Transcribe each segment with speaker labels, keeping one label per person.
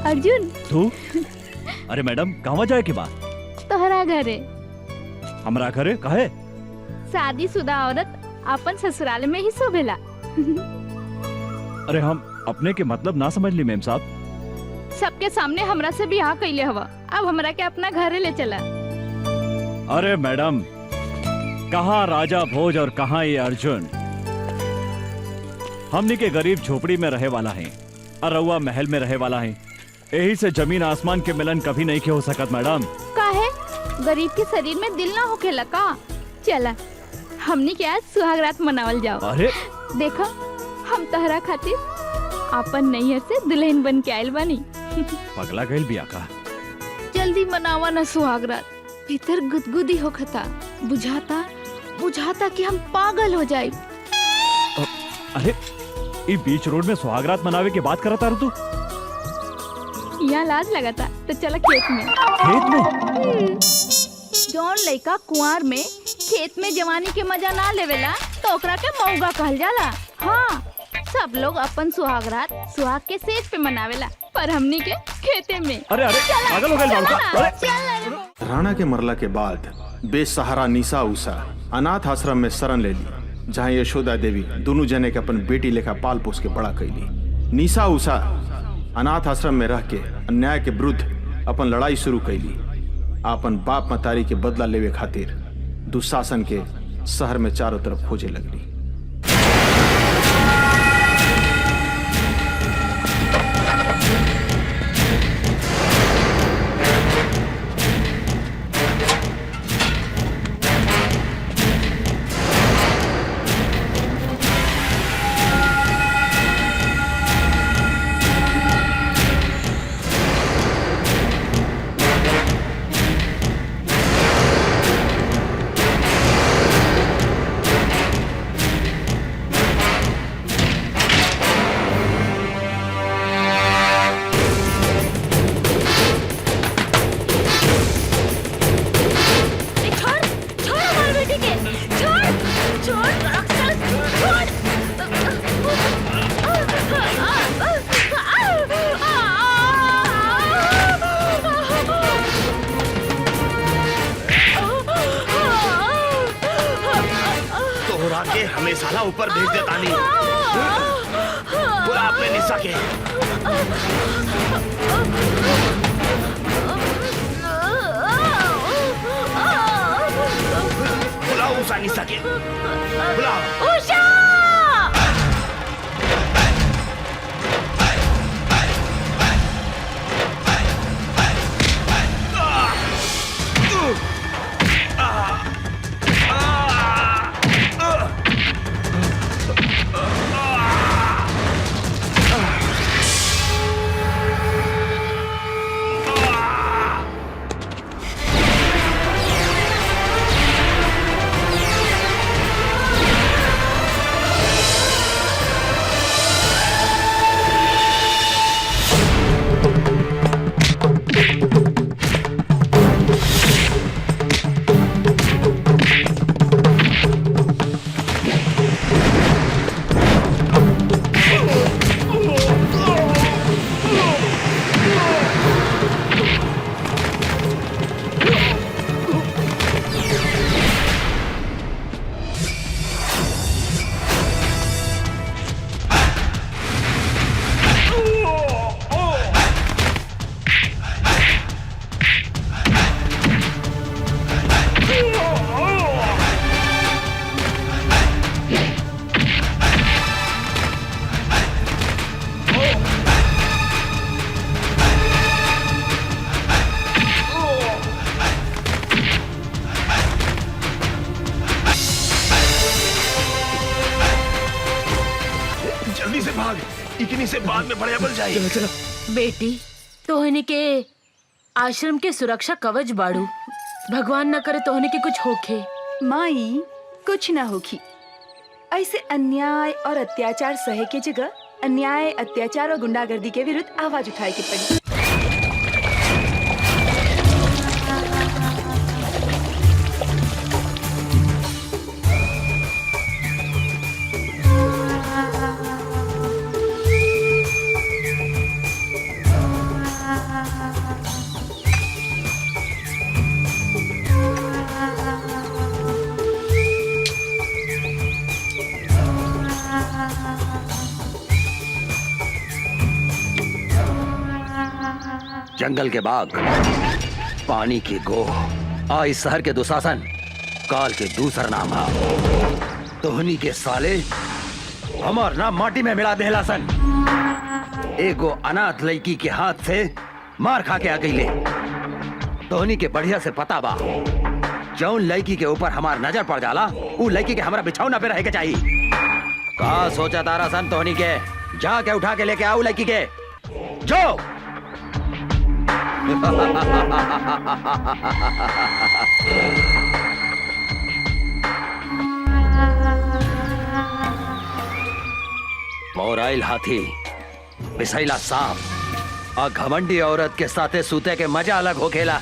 Speaker 1: अर्जुन
Speaker 2: तू अरे मैडम कहवा जाए की बात?
Speaker 1: तोहरा घरे।
Speaker 2: हमरा घरे कहे?
Speaker 1: शादीशुदा औरत अपन ससुराल में ही शोभेला।
Speaker 2: अरे हम अपने के मतलब ना समझ ली मेम साहब।
Speaker 1: सबके सामने हमरा से बियाह कैले हवा, अब हमरा के अपना घरे ले चला।
Speaker 2: अरे मैडम कहाँ राजा भोज और कहाँ ये अर्जुन। हमनी के गरीब झोपड़ी में रहे वाला है और रउआ महल में रहे वाला है। यही से जमीन आसमान के मिलन कभी नहीं के हो सकत मैडम।
Speaker 1: काहे? गरीब के शरीर में दिल ना होखेला का? चला हमनी के आज सुहागरात मनावल जाओ।
Speaker 2: अरे
Speaker 1: देखो हम तहरा खातिर अपन नैहर से दुल्हन बन के आयल बानी।
Speaker 2: पगला गइल बिया का?
Speaker 1: जल्दी मनावा ना सुहागरात, भीतर गुदगुदी होखता। बुझाता कि हम पागल हो जाए।
Speaker 2: अरे ये बीच रोड में सुहागरात मनावे के बात करता रह तू?
Speaker 1: यहाँ लाज लगाता तो चला खेत में।
Speaker 2: खेत में?
Speaker 1: जौन लड़का कुंवार में खेत में जवानी के मजा ना लेवेला तो ओकरा के मौगा कहल जाला। हाँ, सब लोग अपन सुहागरात सुहाग के सेज पे मनावेला, पर हमनी के खेते में।
Speaker 2: अरे पागल हो गए बाबू।
Speaker 3: राणा के मरला के बाद बेसहारा निशा उषा अनाथ आश्रम में शरण ले ली, जहाँ यशोदा देवी दोनों जने के अपन बेटी लेखा पाल पोस के बड़ा कैली। निशा उषा अनाथ आश्रम में रह के अन्याय के विरुद्ध अपन लड़ाई शुरू कैली। अपन बाप मतारी के बदला लेवे खातिर दुशासन के शहर में चारों तरफ खोजे लगली।
Speaker 4: हमें साला ऊपर भेज देता नहीं। बुला अपने निशा के। बुलाओ उषा निशा के। बुलाओ उषा। इतनी से बाद में बड़े बल जाए।
Speaker 5: चलो चलो। बेटी तोहनी के आश्रम के सुरक्षा कवच बाड़ू, भगवान न करे तोहनी के कुछ होखे।
Speaker 6: माई कुछ ना होखी। ऐसे अन्याय और अत्याचार सहे के जगह अन्याय अत्याचार और गुंडागर्दी के विरुद्ध आवाज उठाए के पड़ी।
Speaker 4: जंगल के बाग, पानी की गोह, आ इस शहर के दुशासन, काल के दूसर नाम है। तोहनी के साले हमार नाम माटी में मिला देला सन। एगो अनाथ लड़की के हाथ से मार खा के आ गईले। तोहनी के बढ़िया से पता बा, जौन लड़की के ऊपर हमार नजर पड़ जाला उ लड़की के हमारा बिछौना पे रहे के चाहिए। का सोचा तारा सन तोहनी के? जाके उठा के लेके आओ लड़की के, जो मोराइल हाथी, बिसैला सांप और घमंडी औरत के साथे सूते के मजा अलग हो खेला।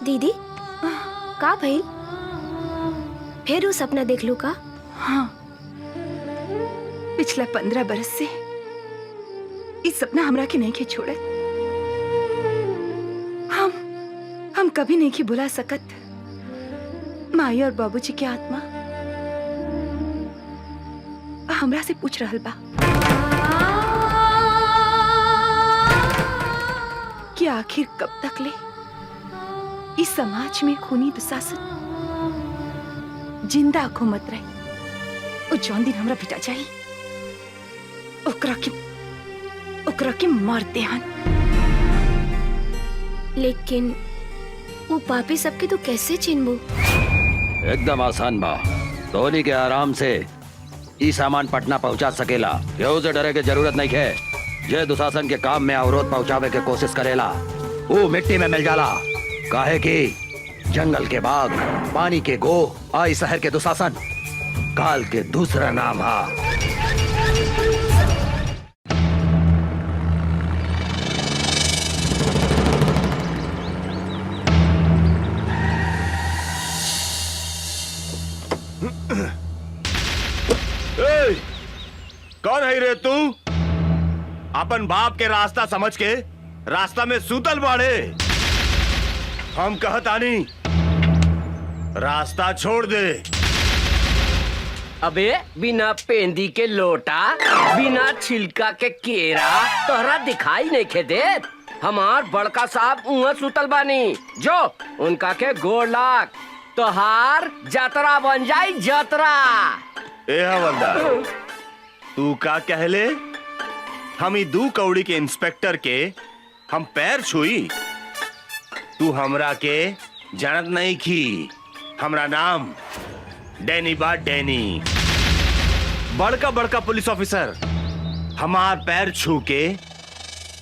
Speaker 7: दीदी का भइल? फिर वो सपना देख लू का?
Speaker 6: हाँ, पिछला 15 बरस से इस सपना हमरा के नहीं के छोड़े। हम कभी नहीं की बुला सकत माई और बाबूजी की आत्मा हमरा से पूछ रहल बा कि आखिर कब तक ले इस समाज में खूनी दुशासन जिंदा घूमत रहे। ओ जौन दिन हमरा बेटा चाहिए ओकरा के मार देहन।
Speaker 7: लेकिन वो पापी सबके तो कैसे चिन्हबू?
Speaker 4: एकदम आसान बा। धोनी के आराम से ई सामान पटना पहुंचा सकेला। केहू से डरे के जरूरत नहीं है। जे दुशासन के काम में अवरोध पहुंचावे के कोशिश करेला वो मिट्टी में मिल जाला। काहे कि जंगल के बाग, पानी के गो, आई शहर के दुशासन काल के दूसरा नाम है।
Speaker 8: कौन है रे तू? अपन बाप के रास्ता समझ के रास्ता में सूतल बाड़े। हम कहतानी रास्ता छोड़ दे।
Speaker 9: अबे बिना पेंदी के लोटा, बिना छिलका के केरा तोहरा दिखाई नहीं खे देत। हमार बड़का साहब उहाँ सुतल बानी, जो उनका के गोड़ लाग तोहार जतरा बन जाई जतरा।
Speaker 8: ए हवलदार, तू का कहले? हम ई 2 कौड़ी के इंस्पेक्टर के हम पैर छुई? तू हमरा के जानत नहीं की। हमरा नाम डैनी बा, डैनी। बड़का बड़का पुलिस ऑफिसर हमार पैर छू के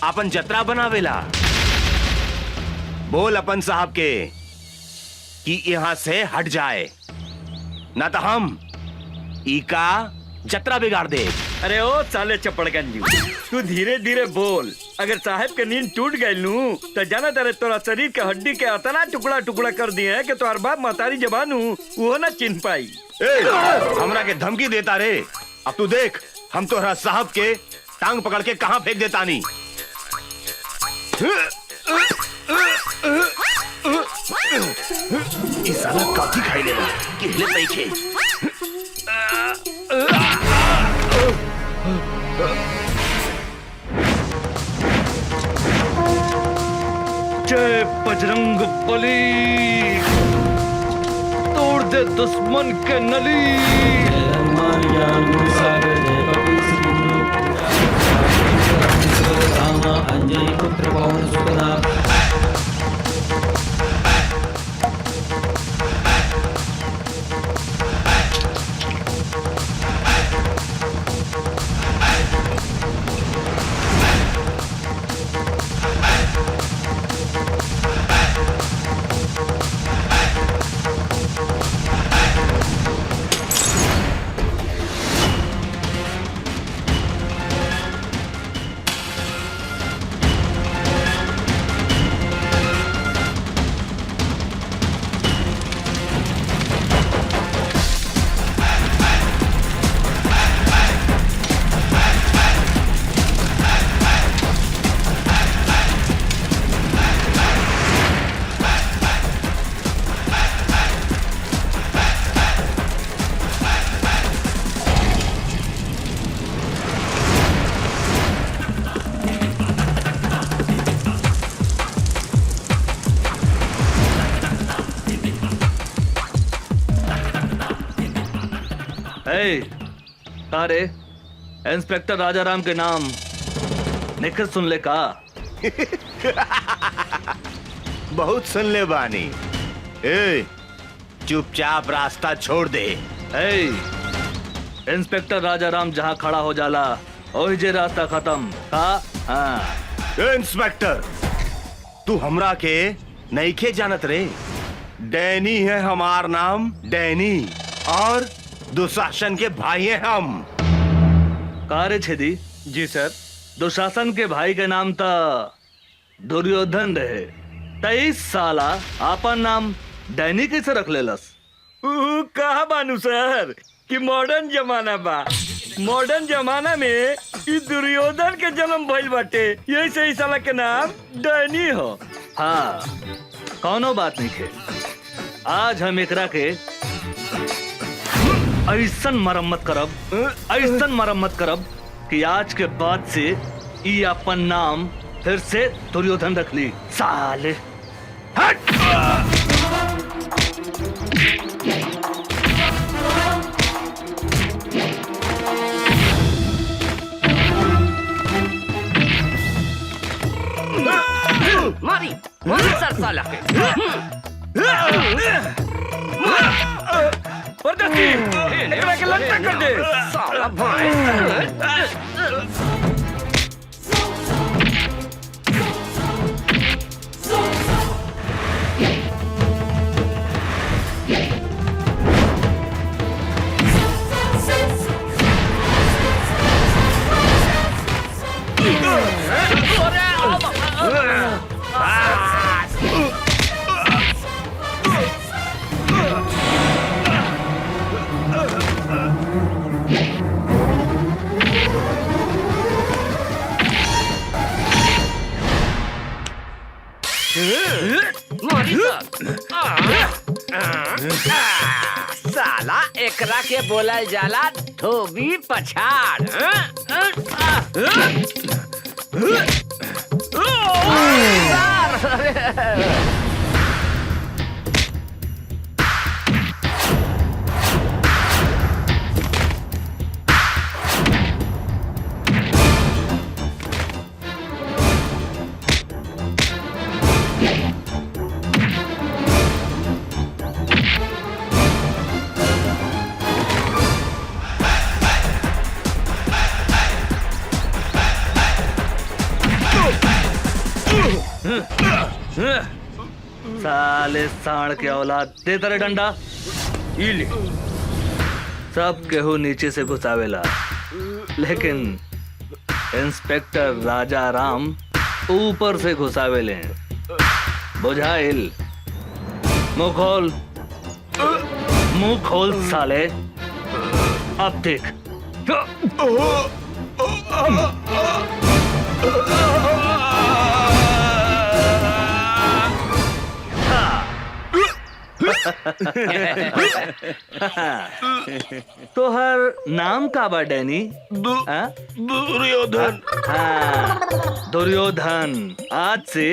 Speaker 8: अपन जतरा बनावेला। बोल अपन साहब के कि यहाँ से हट जाए, ना तो हम ई का जतरा बिगाड़ दे।
Speaker 10: अरे ओ साले चपड़गंजी, तू धीरे धीरे बोल। अगर साहब के नींद टूट गई नू तो जाना तेरे तोरा शरीर के हड्डी के अतना टुकड़ा टुकड़ा कर दिए है कि तोहर बाप महतारी जबान वो ना चिन्ह पाई।
Speaker 8: हमरा के धमकी देता रे। अब तू देख हम तोहरा साहब के टांग पकड़ के कहां फेंक देता नी। इस साला काफी खाई लेगा कि हिलत नहीं खे।
Speaker 10: जय बजरंग बली, तोड़ दे दुश्मन के नली।
Speaker 11: अरे इंस्पेक्टर राजाराम के नाम निखिल सुन ले का?
Speaker 8: बहुत सुन ले बानी। ए, चुपचाप रास्ता छोड़ दे।
Speaker 11: इंस्पेक्टर राजाराम जहाँ खड़ा हो जाला वही जे रास्ता खत्म का? हाँ।
Speaker 8: इंस्पेक्टर, तू हमरा के नहीं खे जानत रे। डैनी है हमार नाम, डैनी, और दुशासन के भाई हैं हम।
Speaker 11: कार्य छेदी
Speaker 10: जी सर।
Speaker 11: दुशासन के भाई के नाम था दुर्योधन रहे। 23 साला आपन नाम डैनी कैसे रख लेलस?
Speaker 10: कहा बानू सर कि मॉडर्न जमाना बा। मॉडर्न जमाना में ई दुर्योधन के जन्म भइल बाटे, यही से ई साला के नाम डैनी हो।
Speaker 11: हाँ, कौनो बात नहीं है। आज हम एकरा के ऐसन मरम्मत करब कि आज के बाद से ई अपन नाम फिर से दुर्योधन रख ली। साले हट!
Speaker 9: मारी सर साला के।
Speaker 10: एकरा के लंका कर दे
Speaker 9: साला भाई। साला एकरा के बोलल जाला धोबी पछाड़।
Speaker 11: साले साढ़ के औलाद, दे तेरे डंडा। ई ले। सब केहू नीचे से घुसावेला, लेकिन इंस्पेक्टर राजाराम ऊपर से घुसावेले। बुझाइल? मुंह खोल साले। अब देख। तो हर नाम का बा डैनी?
Speaker 8: दुर्योधन।
Speaker 11: हाँ, दुर्योधन। आज से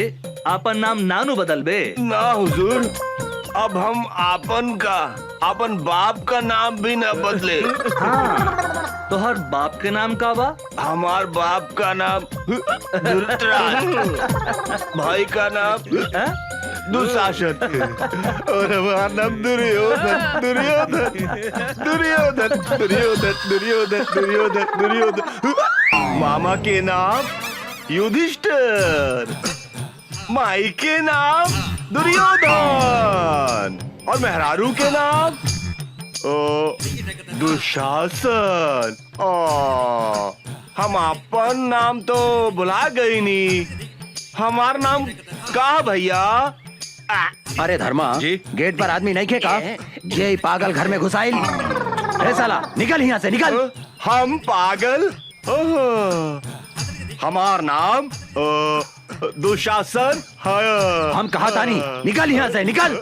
Speaker 11: आपन नाम नानू बदल बे?
Speaker 8: ना हुजूर, अब हम आपन बाप का नाम भी न बदले।
Speaker 11: हाँ, तो हर बाप के नाम का बा?
Speaker 8: हमार बाप का नाम धृतराष्ट्र, भाई का नाम दुशासन, और हमारा नाम दुर्योधन। दुर्योधन दुर्योधन दुर्योधन दुर्योधन दुर्योधन दुर्योधन। मामा के नाम युधिष्ठिर, माई के नाम दुर्योधन, और मेहरारू के नाम दुशासन। हम अपन नाम तो बुला गई नी। हमार नाम का भैया?
Speaker 4: अरे धर्मा
Speaker 8: जी?
Speaker 4: गेट पर आदमी नहीं खेका? ये पागल घर में घुसाइल। अरे साला निकल यहाँ से, निकल।
Speaker 8: हम पागल? हमार नाम दुशासन है।
Speaker 4: हम कहा था नहीं, निकल यहाँ से, निकल।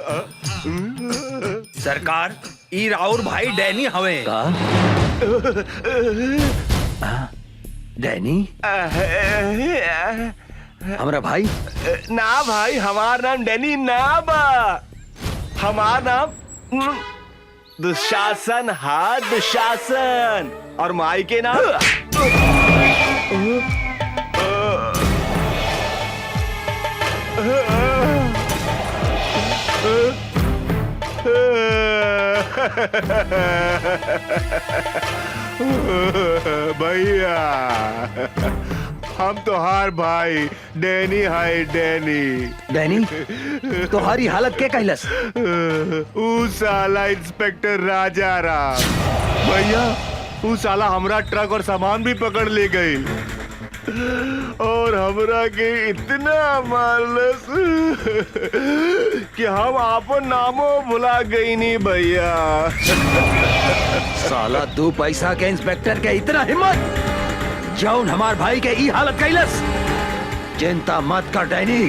Speaker 10: सरकार, ई राउर भाई डैनी हवे।
Speaker 4: का? डैनी? हमारा भाई?
Speaker 8: ना भाई, हमार नाम डैनी ना बा। हमार नाम दुशासन, हाँ दुशासन। और माई के नाम
Speaker 12: भैया हम तो हार भाई डैनी हाय डैनी।
Speaker 4: डैनी तुम्हारी हालत के कहलस?
Speaker 12: ऊ साला इंस्पेक्टर राजा राम भैया, ऊ साला हमरा ट्रक और सामान भी पकड़ ले गई और हमरा के इतना मारलस कि हम आपन नामो भुला गई नहीं भैया।
Speaker 4: साला 2 पैसा के इंस्पेक्टर के इतना हिम्मत जौन हमार भाई के ई हालत कैलस। चिंता मत कर डैनी,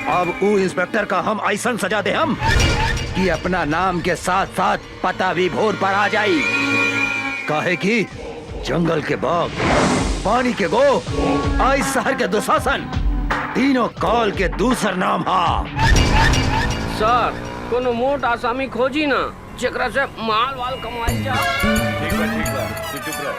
Speaker 4: अब ऊ इंस्पेक्टर का हम ऐसा सजा दे हम कि अपना नाम के साथ साथ पता भी भोर पर आ जाई। काहे कि जंगल के बाघ, पानी के गो, आई शहर के दुशासन, तीनों काल के दूसर नाम हा।
Speaker 9: सर कोनो मोट आसामी खोजी ना जेकरा से माल वाल कमाई जा।
Speaker 8: ठीक बा, तू चुप रह।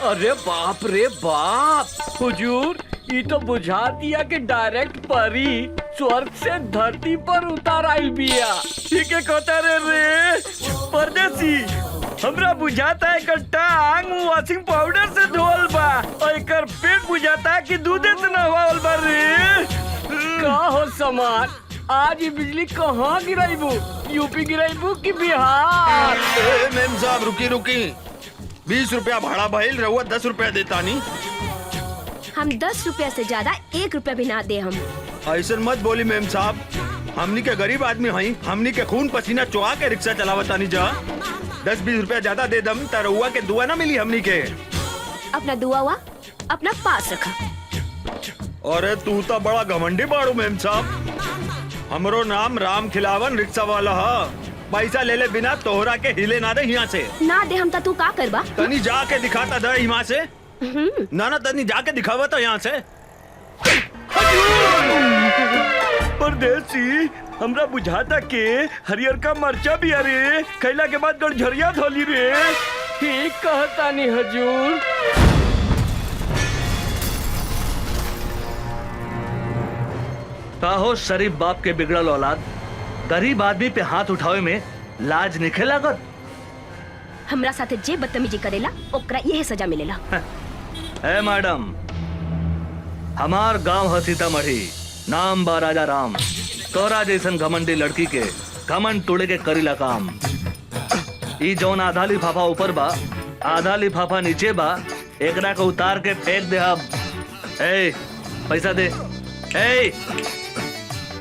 Speaker 9: अरे बाप रे बाप, हुजूर ये तो बुझा दिया कि डायरेक्ट परी स्वर्ग से धरती पर उतार आइल बिया। ठीक है कहता रे परदेसी, हमरा बुझाता है कट्टा आंग वॉशिंग पाउडर से धोल बा और एकर पेट बुझाता है कि दूधे से नहवाल बा रे। का हो समार, आज ये बिजली कहाँ गिराइबू? यूपी गिराइबू कि बिहार?
Speaker 3: मेम साहब रुकी 20 रुपया भाड़ा भइल, रहुआ 10 रुपया देता नहीं।
Speaker 7: हम 10 रुपया से ज्यादा 1 रुपया भी ना दे हम।
Speaker 3: ऐसा मत बोली मेम साहब, हमनी के गरीब आदमी हई, हमनी के खून पसीना चुहा के रिक्शा चलावता नहीं जा। 10-20 रुपया ज्यादा दे दम त रहुआ के दुआ ना मिली हमनी के।
Speaker 7: अपना दुआ हुआ अपना पास रखा।
Speaker 3: अरे तू तो बड़ा घमंडी बाड़ू मेम साहब। हमरो नाम राम खिलावन रिक्शा वाला है। पैसा ले ले बिना तोहरा के हिले ना दे यहाँ से।
Speaker 7: ना दे हम तू का करबा?
Speaker 3: तनी जाके दिखाता दे यहाँ से। ना तनी जाके दिखावा तो यहाँ से।
Speaker 10: परदेसी, हमरा बुझाता के हरियर का मरचा भी अरे खैला के बाद गड़झरिया धोली रे।
Speaker 9: ठीक कहता नहीं हजूर।
Speaker 11: हो शरीफ बाप के बिगड़ल औलाद, गरीब आदमी पे हाथ उठावे में लाज निखे लागत।
Speaker 7: हमरा साथे जे बदतमीजी करेला ओकरा यही सजा मिलेला।
Speaker 11: ए मैडम, हमार गांव है सीतामढ़ी, नाम बा राजा राम। तोरा जैसन घमंडी लड़की के घमंड तोड़े के करीला काम। ई जौन आधा लिफाफा ऊपर बा, आधा लिफाफा नीचे बा, एकरा को उतार के फेंक दे। अब ए पैसा दे, ए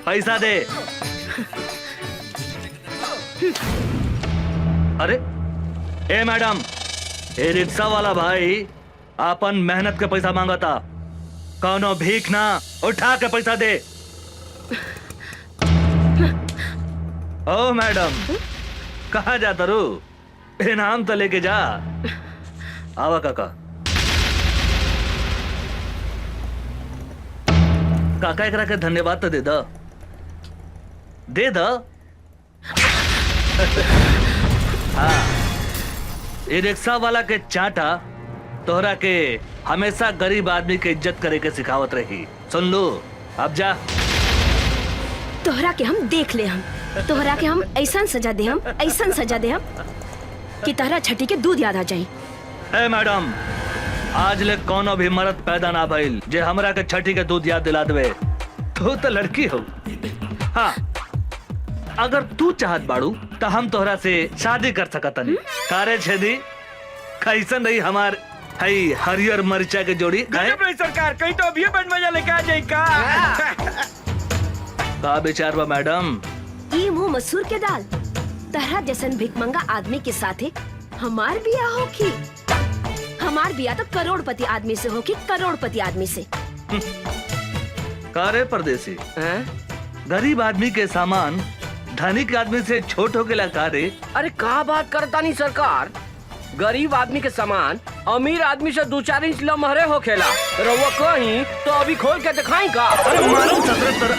Speaker 11: पैसा दे। अरे ए मैडम, ए रिक्शा वाला भाई अपन मेहनत के पैसा मांगता, कौनो भीख ना, उठा के पैसा दे। ओ मैडम, कहाँ जाता रू? इनाम तो लेके जा। आवा काका। काका एकरा के धन्यवाद तो दे दा, दे दा। हाँ, ये रिक्शा वाला के चाटा तोहरा के हमेशा गरीब आदमी के इज्जत करे के सिखावत रही। सुन लो, अब जा।
Speaker 7: तोहरा के हम देख ले, हम तोहरा के हम ऐसा सजा दे, हम ऐसा सजा दे हम कि तोहरा छठी के दूध याद आ जाए।
Speaker 11: ए मैडम, आज ले कोनो भी मर्द पैदा ना भइल जे हमरा के छठी के दूध याद दिला देवे। तू तो लड़की हो। हाँ, अगर तू चाहत बाड़ू तो हम तोहरा से शादी कर सकतनी। कारे छेदी, कैसन रही हमार हई हरियर मरिचा के जोड़ी?
Speaker 10: सरकार कहीं तो अभी बन मजा लेके आ जाए का
Speaker 11: विचार बा मैडम?
Speaker 7: ई मुंह मसूर के दाल तरह जैसन भिकमंगा आदमी के साथे हमार बियाह होखी। हमार बियाह तो करोड़पति आदमी से होखी, करोड़पति आदमी से।
Speaker 11: कारे परदेसी, गरीब आदमी के सामान धनिक आदमी से छोट हो गया कारे?
Speaker 9: अरे का बात करता नहीं सरकार, गरीब आदमी के सामान अमीर आदमी से 2-4 इंच लमहरे होखेला। रउआ कहीं तो अभी खोल के दिखाई का?
Speaker 11: अरे मालूम ससुर,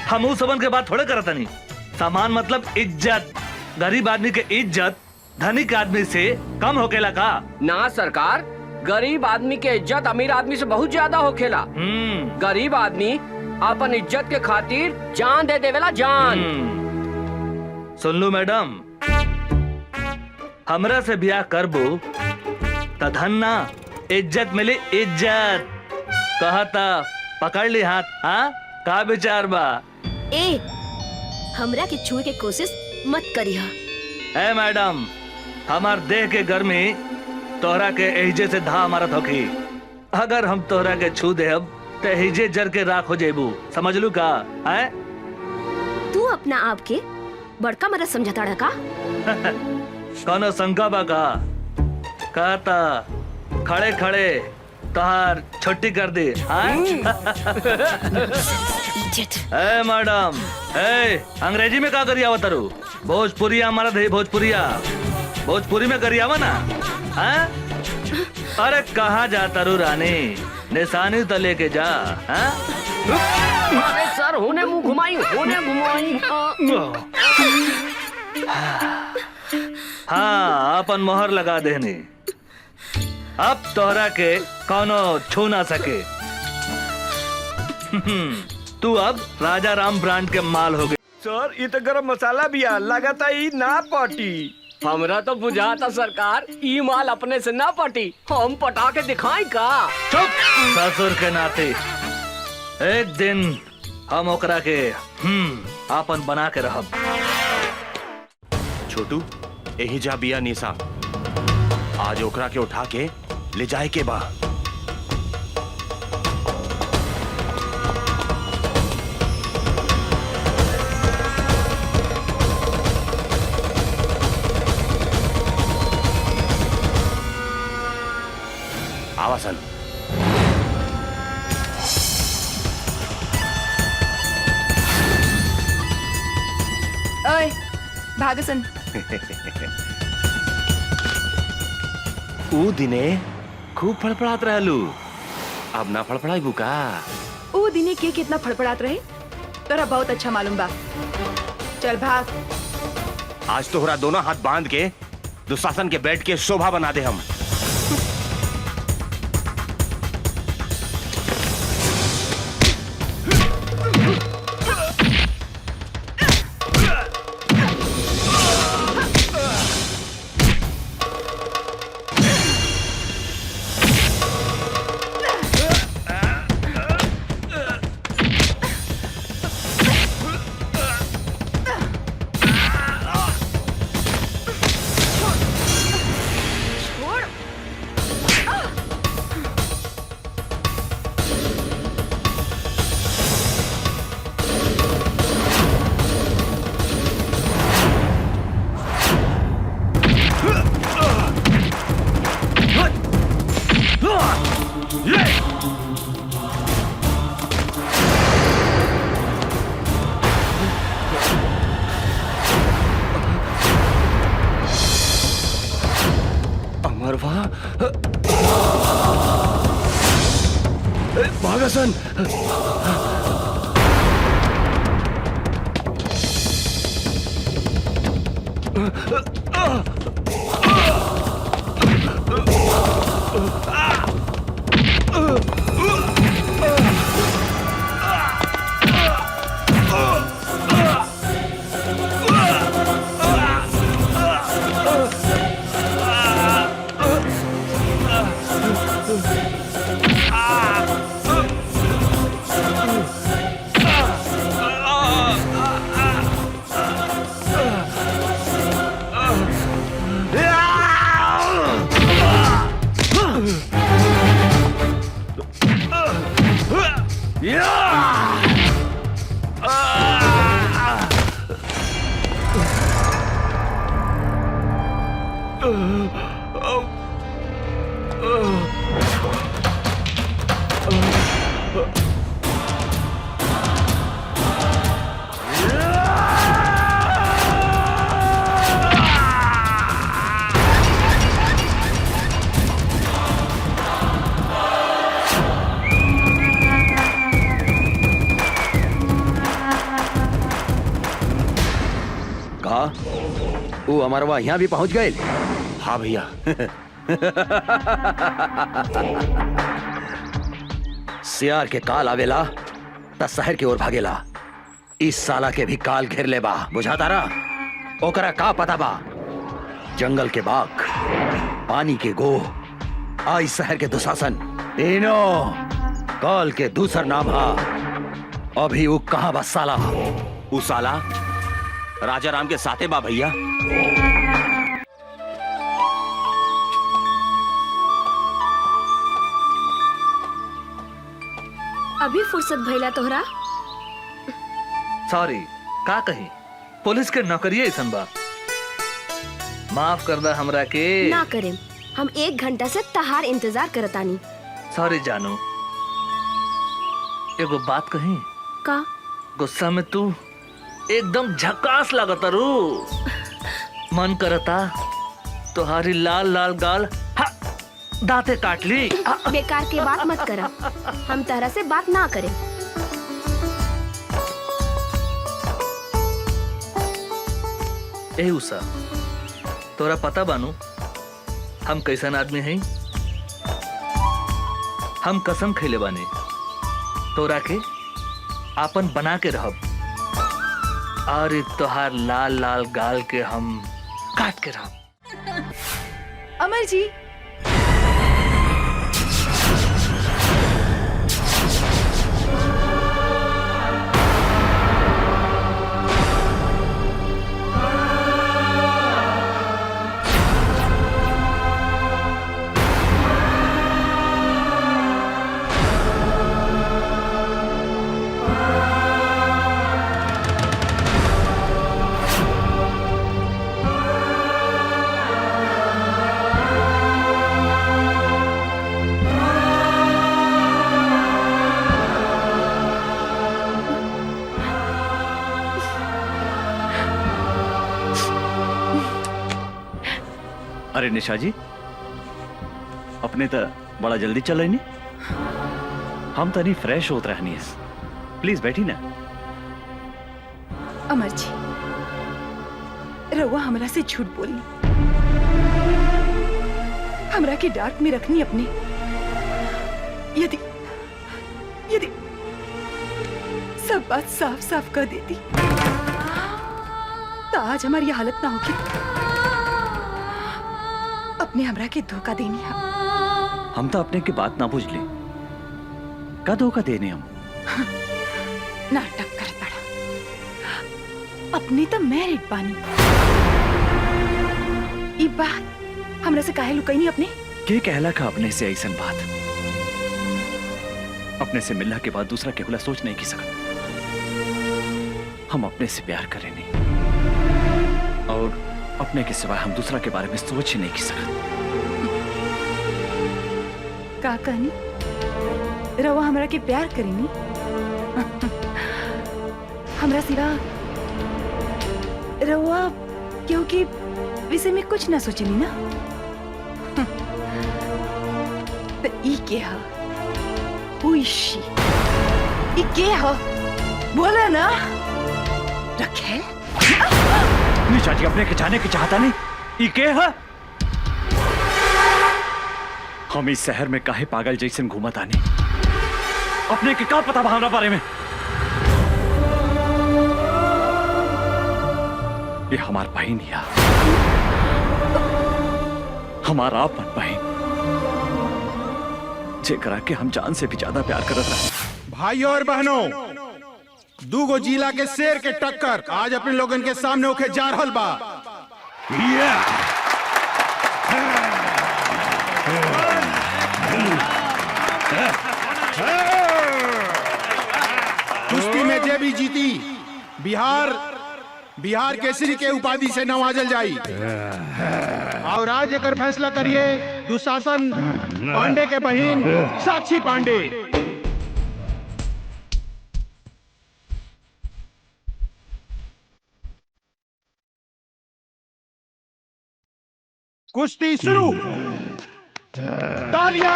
Speaker 11: हम उस सबन के बात थोड़े करता नहीं। सामान मतलब इज्जत। गरीब आदमी के इज्जत धनिक आदमी से कम होकेला का?
Speaker 9: ना सरकार, गरीब आदमी के इज्जत अमीर आदमी से बहुत ज्यादा होखेला। गरीब आदमी अपन इज्जत के खातिर जान दे देवेला, जान।
Speaker 11: सुन लो मैडम, हमरा से ब्याह करबो त धन ना इज्जत मिली, इज्जत। कहता पकड़ ली हाथ। हाँ का विचार बा?
Speaker 7: ए हमरा के छुए के कोशिश मत करिहा।
Speaker 11: ए मैडम, हमार देह के गर्मी तोहरा के एहिजे से धा मारत होखी। अगर हम तोहरा के छू देब तो एहिजे जर के राख हो जेबू, समझ लू का? है
Speaker 7: तू अपना आप के बड़का मरद समझता रहा का?
Speaker 11: कौनो शंका बा का? कहता खड़े खड़े तोहार छुट्टी कर दी। ए मैडम, ए अंग्रेजी में का करिया आवतारू? भोजपुरिया हमारा दही भोजपुरिया, भोजपुरी में करिया वा ना? अरे कहाँ जाता रू रानी, निशानी तो लेके जा।
Speaker 9: अरे सर, होने मुंह घुमाई, होने घुमाई।
Speaker 11: हाँ अपन मोहर लगा देनी। अब तोहरा के कौनो छू ना सके। तू अब राजा राम ब्रांड के माल हो गए।
Speaker 10: सर ये तो गरम मसाला भी आ, लगाता ही ना पाटी।
Speaker 9: हमरा तो बुझाता सरकार, ई माल अपने से ना पटी, हम पटा के दिखाई का?
Speaker 11: चुप ससुर के नाते। एक दिन हम ओकरा के आपन बना के रहब।
Speaker 8: छोटू, यही जा बिया निशा, आज ओकरा के उठा के ले जाए के बा। आवासन
Speaker 6: ओए भागसन।
Speaker 8: ऊ दिने खूब फड़फड़ात रहलू, अब ना फड़फड़ाई बुका?
Speaker 6: ऊ दिने के कितना फड़फड़ात रहे तोरा बहुत अच्छा मालूम बा। चल भाग।
Speaker 8: आज तोहरा दोनों हाथ बांध के दुशासन के बेड के शोभा बना दे हम। अमरवा, भागसन।
Speaker 4: कहा वो अमरवा यहाँ भी पहुंच गए।
Speaker 3: हाँ भैया।
Speaker 4: सियार के काल आवेला त शहर की ओर भागेला। इस साला के भी काल घेर ले बा, बुझाता रहा। ओकरा का पता बा? जंगल के बाघ, पानी के गो, आई शहर के दुशासन, तीनों काल के दूसर नाम हा। अभी वो कहाँ बा साला?
Speaker 8: उ साला राजा राम के साथे बा भैया।
Speaker 7: अभी फुर्सत भइला तोहरा?
Speaker 11: सॉरी, का कही, पुलिस के नौकरी ऐसन बा। माफ कर दा हमरा के।
Speaker 7: ना करें, हम 1 घंटा से तहार इंतजार करतानी।
Speaker 11: सॉरी जानू, एगो बात कही।
Speaker 7: का?
Speaker 11: गुस्सा में तू एकदम झकास लगता रू। मन करता तुम्हारी लाल लाल गाल दांते काट ली।
Speaker 7: बेकार की बात मत करा, हम तरह से बात ना करें।
Speaker 11: ए उषा, तोरा पता बानू हम कैसन आदमी हैं? हम कसम खैले बानी तोरा के आपन बना के रहब, और तोहार लाल लाल गाल के हम काट के रहब।
Speaker 6: अमर जी,
Speaker 2: अरे निशा जी, अपने तो बड़ा जल्दी चल रही नहीं। हम तो नहीं फ्रेश होत रहनी है। प्लीज बैठी ना।
Speaker 6: अमर जी, रउआ हमरा से झूठ बोली, हमरा के डार्क में रखनी अपने। यदि यदि सब बात साफ साफ कर देती तो आज हमारी हालत ना होगी। अपने हमरा के धोखा देनी है।
Speaker 2: हम तो अपने की बात ना बुझ ली, का धोखा देने हम?
Speaker 6: नाटक कर पड़ा। अपने तो मैरिड बानी। ई बात हमरा से काहे लुकाई नहीं अपने?
Speaker 2: के कहला का अपने से ऐसन बात? अपने से मिलने के बाद दूसरा केवला सोच नहीं की सकत। हम अपने से प्यार करें नहीं, और अपने के सिवाय हम दूसरा के बारे में सोच ही नहीं की सकत।
Speaker 6: का कहनी? रवा हमरा के प्यार करेनी? हमरा सिवा रवा क्योंकि विषय में कुछ ना सोचनी ना। तो ई के हा? Who is she? ई के हा? बोला ना। रखेल?
Speaker 2: निशा जी, अपने के जाने की चाहता नहीं। ई के है? हम इस शहर में काहे पागल जैसन घूमत आनी? अपने के का पता हमरा बारे में? ये हमार बहन या हमारा अपन बहन, जेकरा के हम जान से भी ज्यादा प्यार करत रहे।
Speaker 3: भाइयों और बहनों, दूगो जिला के शेर के टक्कर आज अपने लोगन के सामने होके जा रहल बा। कुश्ती में जे भी जीती, बिहार बिहार केसरी के उपाधि से नवाजल जाई। और आज एकर फैसला करिए दुशासन पांडे के बहन साक्षी पांडे। कुश्ती शुरू। तालियां।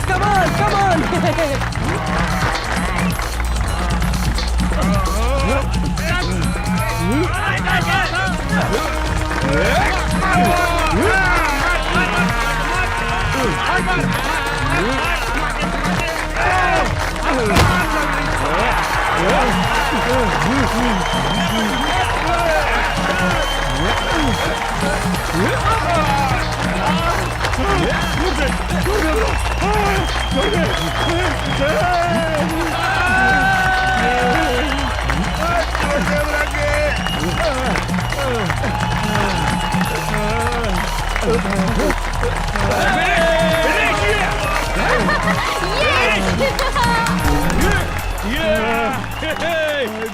Speaker 9: Come on, come on!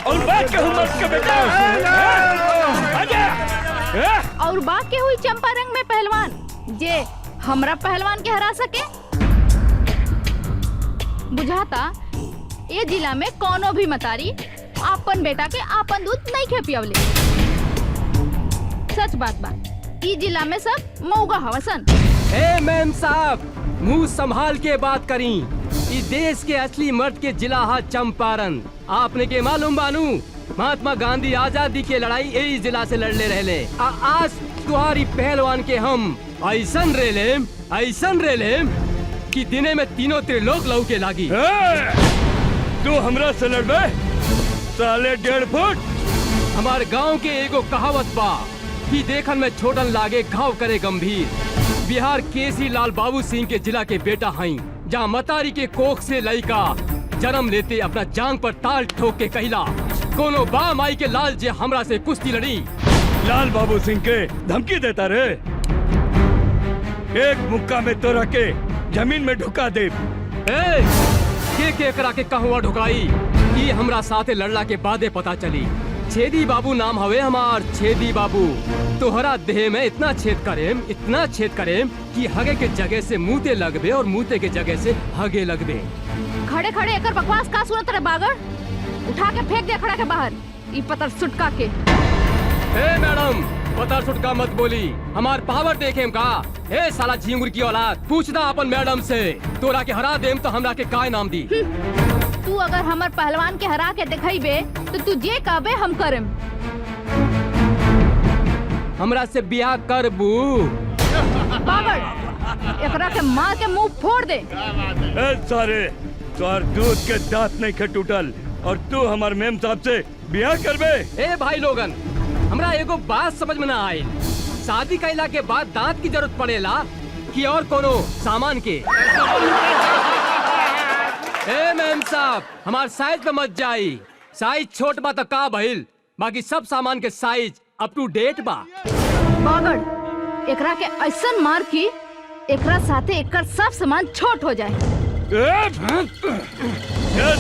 Speaker 10: और बात कहूँ मत के बेटा।
Speaker 1: और बात के हुई चंपारंग में पहलवान जे हमरा पहलवान के हरा सके। बुझाता ये जिला में कोनो भी मतारी आपन बेटा के आपन दूध नहीं खे पियवले। सच बात बा, ई जिला में सब मौगा हवसन।
Speaker 9: ए मैम साहब, मुंह संभाल के बात करी। इस देश के असली मर्द के जिला है चंपारण। आपने के मालूम बानू, महात्मा गांधी आजादी के लड़ाई यही जिला से लड़ले रहले। आज तुम्हारी पहलवान के हम ऐसन रेलेम कि दिने में तीनों त्रिलोक लहू के लागी।
Speaker 10: तू हमरा से लड़बे साले 1.5 फुट।
Speaker 9: हमारे गांव के एगो कहावत बा कि देखन में छोटन लागे घाव करे गंभीर। बिहार केसरी लाल बाबू सिंह के जिला के बेटा हई, जहाँ मतारी के कोख से लइका जन्म लेते अपना जांग पर ताल ठोक के कहिला कोनो बा माई के लाल जे हमरा से कुश्ती लड़ी।
Speaker 10: लाल बाबू सिंह के धमकी देता रे। एक मुक्का में तोरा के जमीन में ढुका दे।
Speaker 9: के करा के कहवा ढुकाई, ये हमरा साथे लड़ला के बादे पता चली। छेदी बाबू नाम हवे हमार, छेदी बाबू। तोहरा देह में इतना छेद करेम कि हगे के जगह से मुँहते लगबे और मुँहते के जगह से हगे लगबे।
Speaker 1: खड़े खड़े एकर बकवास का सुनत रे बागड़? उठा के फेंक दे खड़ा के बाहर ई पतर सुटका के।
Speaker 9: ए मैडम, पतर सुटका मत बोली, हमार पावर देखेम का। ए साला झिंगुर की औलाद, पूछना अपन मैडम से। तोरा के हरा देम तो हमरा के काय नाम दी।
Speaker 1: तू अगर हमर पहलवान के हरा के दिखाईबे तो तू जे कहबे हम करम।
Speaker 9: हमरा से बियाह करबू?
Speaker 1: बागड़, एकरा के मार के मुंह फोड़ दे।
Speaker 10: ए सारे, तोहर दूध के दांत नहीं खे टूटल और तू हमार मेम साहब से बियाह करबे।
Speaker 9: ए भाई लोगन, हमरा एगो बात समझ में ना आई। शादी कैला के बाद दांत की जरूरत पड़ेला कि और कोनो सामान के? ए मैम साहब, हमार साइज पे मत जाई। साइज छोट बा तो का भइल, बाकी सब सामान के साइज अप टू डेट बा।
Speaker 1: बागड़, एकरा के ऐसन मार की एकरा साथे एकर सब सामान छोट हो जाए।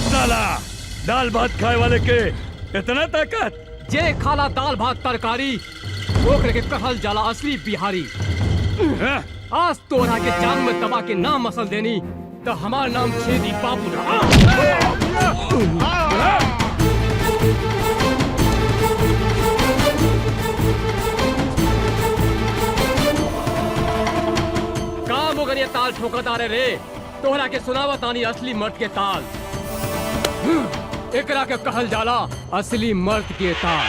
Speaker 10: साला दाल भात खाए वाले के इतना ताकत?
Speaker 9: जे खाला दाल भात तरकारी
Speaker 13: ओकरे के कहल जाला असली बिहारी। आज तोरा के जान में दबा के नाम मसल देनी तो हमार नाम छेदी बाबू रहा। काम अगर ये ताल ठोकता रे तोहरा के सुनावा तानी असली मर्द के ताल। एकरा के कहल जाला असली मर्द के ताल।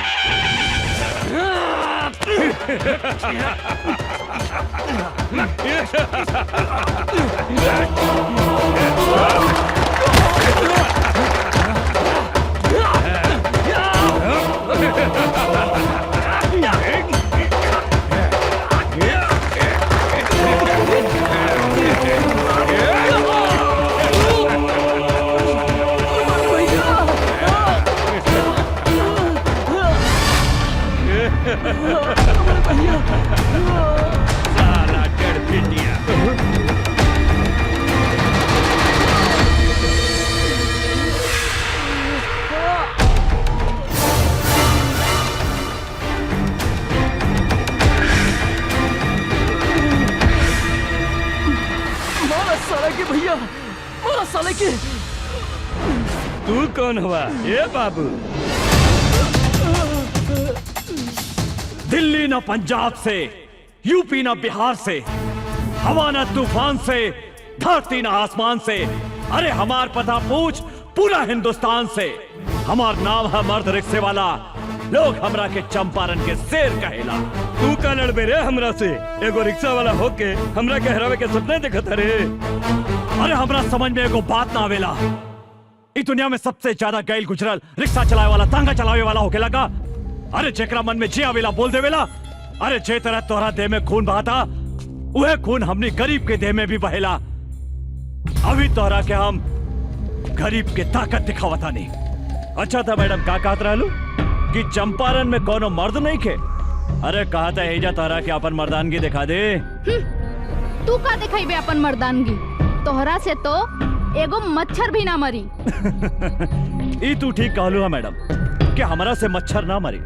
Speaker 10: साला डर पिटिया।
Speaker 13: मारा साला के भैया, मारा साला के।
Speaker 10: तू कौन हुआ? ए बाबू,
Speaker 11: दिल्ली न पंजाब से, यूपी न बिहार से, हवा न तूफान से, धरती न आसमान से, अरे हमार पता पूछ पूरा हिंदुस्तान से। हमार नाम है मर्द रिक्शे वाला, लोग हमरा के चंपारण के शेर कहेला।
Speaker 10: तू का लड़बे रे हमरा से? एगो रिक्शा वाला होके हमरा के हरावे के सपने देखत रे।
Speaker 11: अरे हमरा समझ में एगो बात ना आवेला, इस दुनिया में सबसे ज्यादा गैल गुजरल रिक्शा चलावे वाला, तांगा चलावे वाला होके लगा। अरे जेकरा मन में जे आवेला बोल देवेला। अरे जे तरह तोहरा देह में खून बहाता वह खून हमने गरीब के देह में भी बहेला। अभी तोहरा के हम गरीब के ताकत दिखावता नहीं। अच्छा था मैडम, का कहत रहलू कि चंपारण में कोनो मर्द नहीं खे? अरे कहा था एजा तोहरा के अपन मर्दानगी दिखा दे।
Speaker 1: तू का दिखाई अपन मर्दानगी? तोहरा से तो एगो मच्छर भी ना मरी।
Speaker 11: ई तू ठीक कहलू है मैडम कि हमरा से मच्छर ना मरी।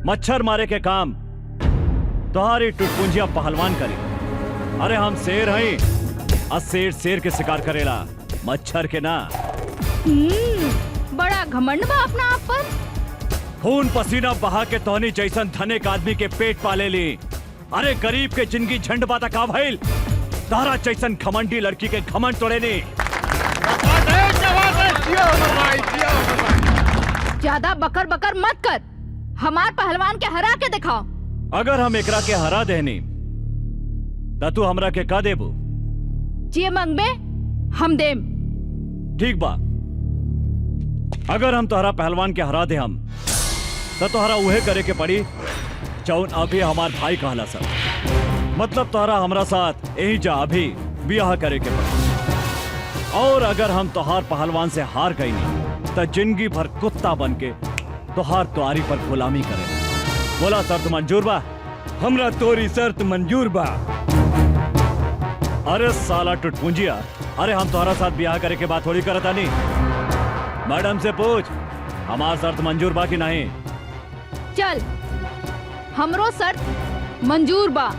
Speaker 11: मच्छर मारे के काम तुम्हारी टुटपुंजिया पहलवान करी। अरे हम शेर हैं और शेर शेर के शिकार करेला, मच्छर के ना।
Speaker 1: बड़ा घमंड बा अपना आप पर।
Speaker 11: खून पसीना बहा के तोहनी जैसन धनिक आदमी के पेट पाले ली। अरे गरीब के जिंदगी झंड बाता का भइल, तारा जैसन घमंडी लड़की के घमंड तोड़े नी।
Speaker 1: ज्यादा बकर बकर मत कर, हमार पहलवान के हरा के दिखाओ।
Speaker 11: अगर हम एकरा के हरा देनी तो तू हमरा के का देबू?
Speaker 1: जे मंगबे हम देम।
Speaker 11: ठीक बा, अगर हम तोहरा पहलवान के हरा दे हम तो तोहरा उहे करे के पड़ी जौन अभी हमार भाई कहला सर। मतलब तोहरा हमरा साथ यही जा अभी ब्याह करे के पड़ी। और अगर हम तोहार पहलवान से हार गई नहीं तो जिंदगी भर कुत्ता बन के तोहार तुआरी पर गुलामी करे। बोला शर्त मंजूर बा?
Speaker 10: हमरा तोरी शर्त मंजूर बा।
Speaker 11: अरे साला टुटपुंजिया, अरे हम तोहरा साथ ब्याह करे के बात थोड़ी करता नहीं। मैडम से पूछ हमार शर्त मंजूर बा कि नहीं।
Speaker 1: चल, हमरो शर्त मंजूर बा।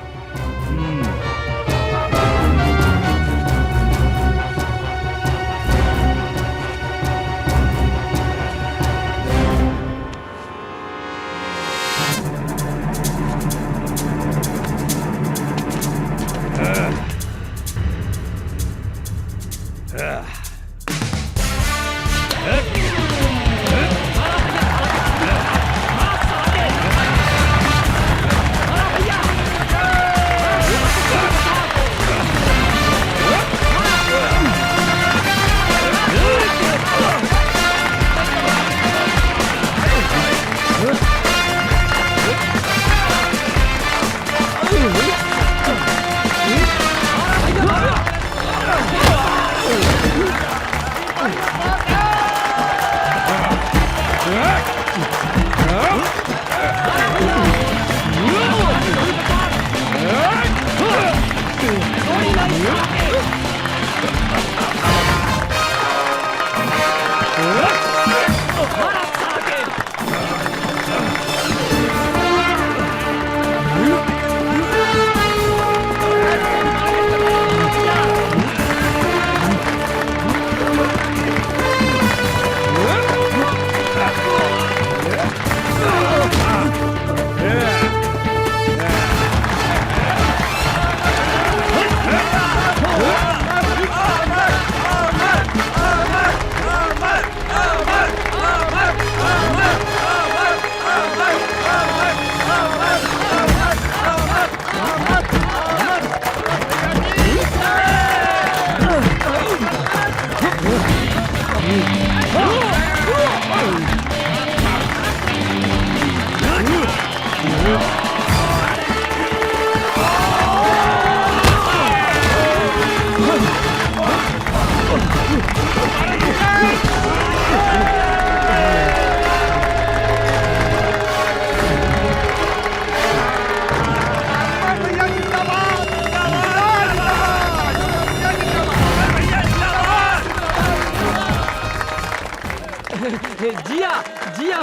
Speaker 13: जिया जिया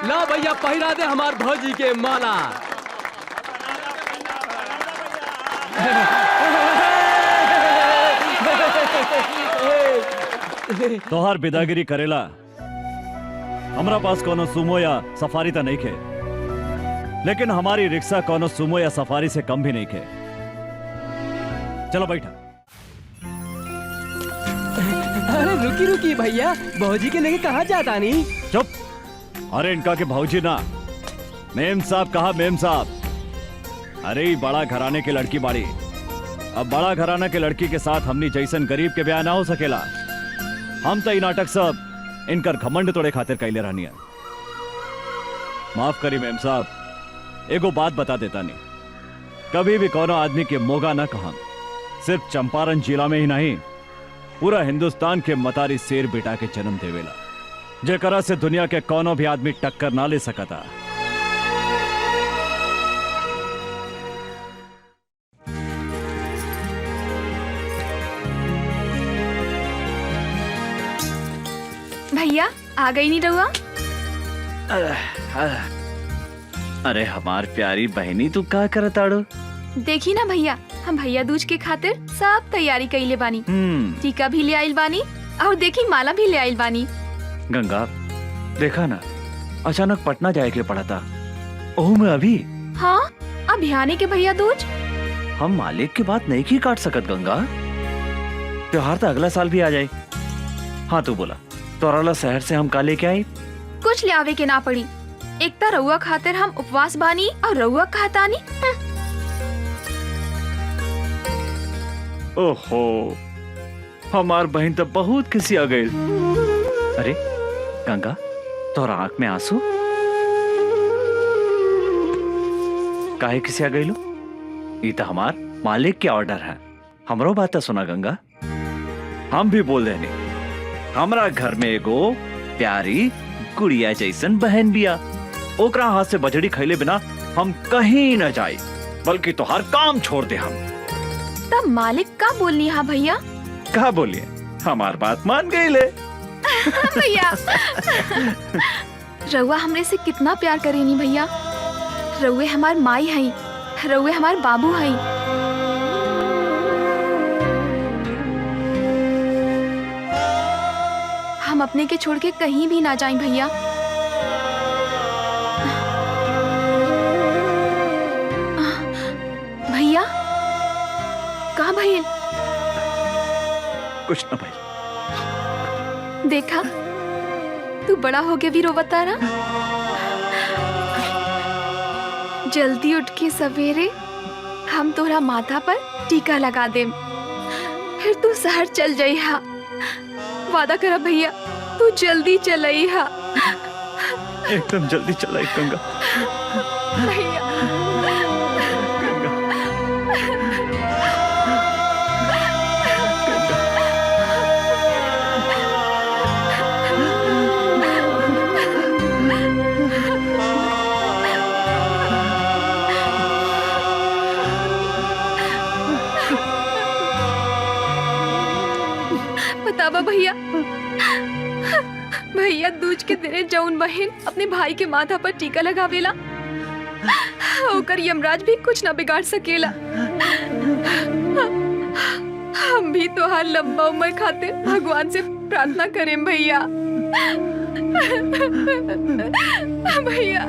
Speaker 13: ला भैया पहिरा दे हमार भौजी के माला।
Speaker 2: तोहार बिदागिरी करेला हमरा पास कोनो सुमो या सफारी तो नहीं खे, लेकिन हमारी रिक्शा कोनो सुमो या सफारी से कम भी नहीं खे। चलो बैठा।
Speaker 13: अरे रुकी रुकी भैया, भौजी के लेके कहाँ जाता नहीं?
Speaker 2: चुप। अरे इनका के भौजी ना, मेम साहब कहा मेम साहब। अरे ये बड़ा घराने के लड़की बाड़ी, अब बड़ा घराना के लड़की के साथ हमनी जैसन गरीब के ब्याह ना हो सकेला। हम तो नाटक सब इनकर घमंड तोड़े खातिर कैले रहनी है। माफ करी मेम साहब, एगो बात बता देता नहीं, कभी भी कोनो आदमी के मोगा ना कहा। सिर्फ चंपारण जिला में ही नहीं, पूरा हिंदुस्तान के मतारी शेर बेटा के जन्म देवेला, जेकरा से दुनिया के कोनो भी आदमी टक्कर ना ले सकता।
Speaker 6: भैया आ गई नहीं रहुआ?
Speaker 2: अरे हमार प्यारी बहनी, तू का करताड़ो?
Speaker 6: देखी ना भैया, हम भैया दूज के खातिर सब तैयारी कइले बानी। टीका भी ले आइल बानी और देखी माला भी ले आइल बानी।
Speaker 2: गंगा देखा ना, अचानक पटना जाए के पड़ा था। ओह मैं अभी।
Speaker 6: हाँ अभियाने के भैया दूज।
Speaker 2: हम मालिक की बात नहीं की काट सकत गंगा, त्योहार तो अगला साल भी आ जाए। हाँ तू बोला तोराला शहर से हम का लेके आई?
Speaker 6: कुछ ले आवे के ना पड़ी, एक तो रउआ खातिर हम उपवास बानी और रउआ कहतानी।
Speaker 2: ओहो, हमार बहन तो बहुत किसी आ गई। अरे गंगा, तोरा आंख में आंसू काहे किसी आ गई लो? ये तो हमार मालिक के ऑर्डर है। हमरो बात सुना गंगा, हम भी बोल देने हमरा घर में एगो प्यारी गुड़िया जैसन बहन बिया। ओकरा हाथ से बजड़ी खैले बिना हम कहीं न जाए, बल्कि तो हर काम छोड़ दे हम।
Speaker 6: तब मालिक का बोलनी? हाँ भैया
Speaker 2: कहा बोलिए, हमार बात मान गई ले।
Speaker 6: भैया रउआ हमरे से कितना प्यार करेनी भैया। रउए हमार माई हई, रउए हमार बाबू हई। हम अपने के छोड़ के कहीं भी ना जाएं भैया। भैया कहाँ भैया?
Speaker 2: कुछ ना भाई।
Speaker 6: देखा तू बड़ा हो के भी रोवता ना। जल्दी उठ के सवेरे हम तोरा माथा पर टीका लगा दे, फिर तू शहर चल जाइहा। वादा करा भैया, तू जल्दी चलइहा।
Speaker 2: एकदम जल्दी चला गंगा।
Speaker 6: भैया बतावा भैया, भैया दूज के दिने जौन बहन अपने भाई के माथा पर टीका लगावेला, ओकर यमराज भी कुछ न बिगाड़ सकेला। हम भी तोहार लंबा उम्र खातिर भगवान से प्रार्थना करें भैया। भैया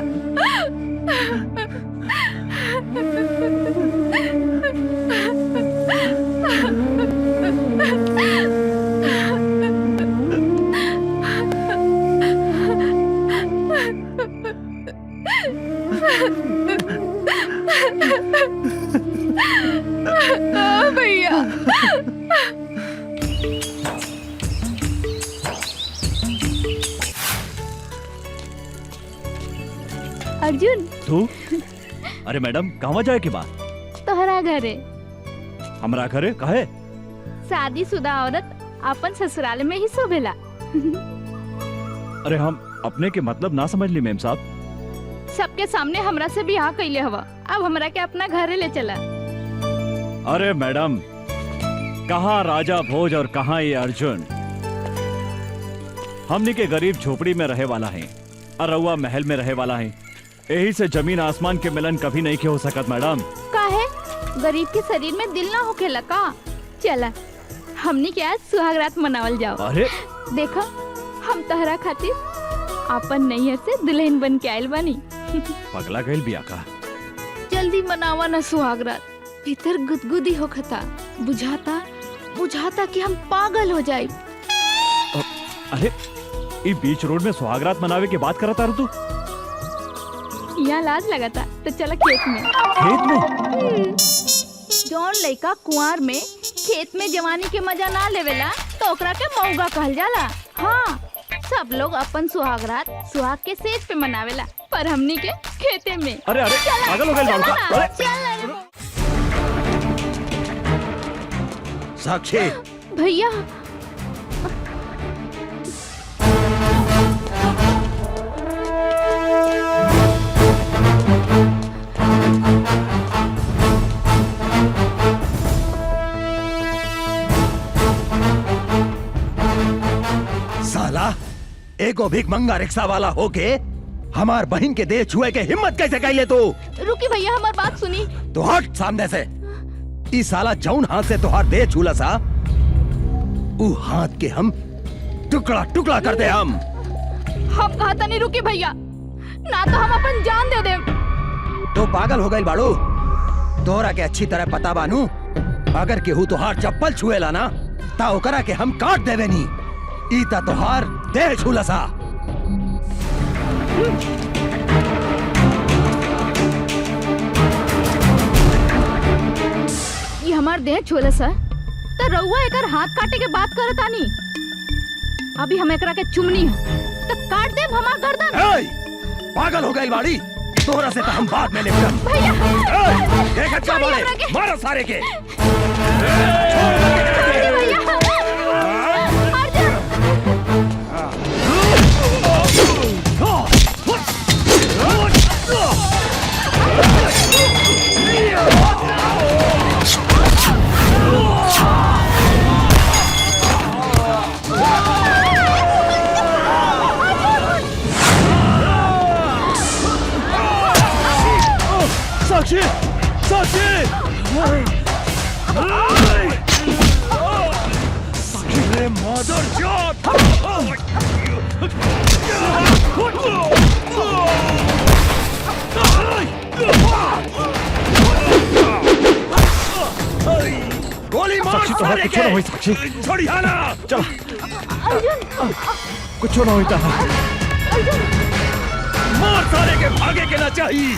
Speaker 6: भैया
Speaker 1: अर्जुन
Speaker 2: तू अरे मैडम कहवा जाए की बात?
Speaker 1: तोहरा घरे
Speaker 2: हमरा घरे कहे?
Speaker 1: शादीशुदा औरत अपन ससुराल में ही शोभेला।
Speaker 2: अरे हम अपने के मतलब ना समझ ली मेम साहब।
Speaker 1: सबके सामने हमरा से बियाह कैले हवा, अब हमरा के अपना घरे ले चला।
Speaker 2: अरे मैडम, कहाँ राजा भोज और कहाँ ये अर्जुन? हमनी के गरीब झोपड़ी में रहे वाला है और रउआ महल में रहे वाला है। यही से जमीन आसमान के मिलन कभी नहीं के हो सकत मैडम।
Speaker 1: काहे? गरीब के शरीर में दिल ना होखेला का? चला हमनी के आज सुहागरात मनावल जाओ।
Speaker 2: अरे
Speaker 1: देखो हम तहरा खातिर अपन नैहर से दुल्हन बन के आयल बानी।
Speaker 2: पगला गइल बिया का?
Speaker 1: जल्दी मनावा ना सुहागरात, भीतर गुदगुदी होखता, बुझाता कि हम पागल हो जाए।
Speaker 2: अरे ई बीच रोड में सुहागरात मनावे के बात करता रह तू?
Speaker 1: यहाँ लाज लगाता तो चला खेत में।
Speaker 2: खेत में?
Speaker 1: जौन लड़का कुंवार में खेत में जवानी के मजा ना लेवेला तो ओकरा के मौगा कहल जाला। हाँ, सब लोग अपन सुहागरात सुहाग के सेज पे मनावेला, पर हमनी के खेते में।
Speaker 2: अरे अरे पागल हो गए बाबू का?
Speaker 4: साक्षी
Speaker 1: भैया
Speaker 4: साला एगो भीख मंगा रिक्शा वाला होके हमार बहन के देह छुए के हिम्मत कैसे कैले तू?
Speaker 1: रुकी भैया, हमार बात सुनी।
Speaker 4: तो हट सामने से। ई साला जौन हाथ से तुहार देह छूला सा, ऊ हाथ के हम टुकड़ा टुकड़ा कर दे। हम
Speaker 1: कहता नहीं, रुकी भैया, ना तो हम अपन जान दे दे।
Speaker 4: तो पागल हो गई बाड़ू? तोरा के अच्छी तरह पता बानू, अगर केहू तुहार चप्पल छुएला ना ता ओकरा के हम काट देवे नी। ई ता तुहार देह छूला सा।
Speaker 1: ये हमार देह छोले सा तो रउआ एकर हाथ काटे के बात करत आनी। अभी हम एकरा के चुमनी हो तो काट देब हमार गर्दन।
Speaker 4: पागल हो गई बाड़ी? तोरा से तो हम बाद में निपटम।
Speaker 1: भैया
Speaker 4: देख अच्छा बोले, मारो सारे के।
Speaker 2: साक्षी, साक्षी,
Speaker 4: रे मदर चोद! गोली मार
Speaker 2: साक्षी तो
Speaker 4: सारे
Speaker 2: कुछ ना हुई। साक्षी
Speaker 4: छोड़िया ना।
Speaker 2: चल, कुछ ना हुई था।
Speaker 4: मार सारे के, भागे के ना चाहिए।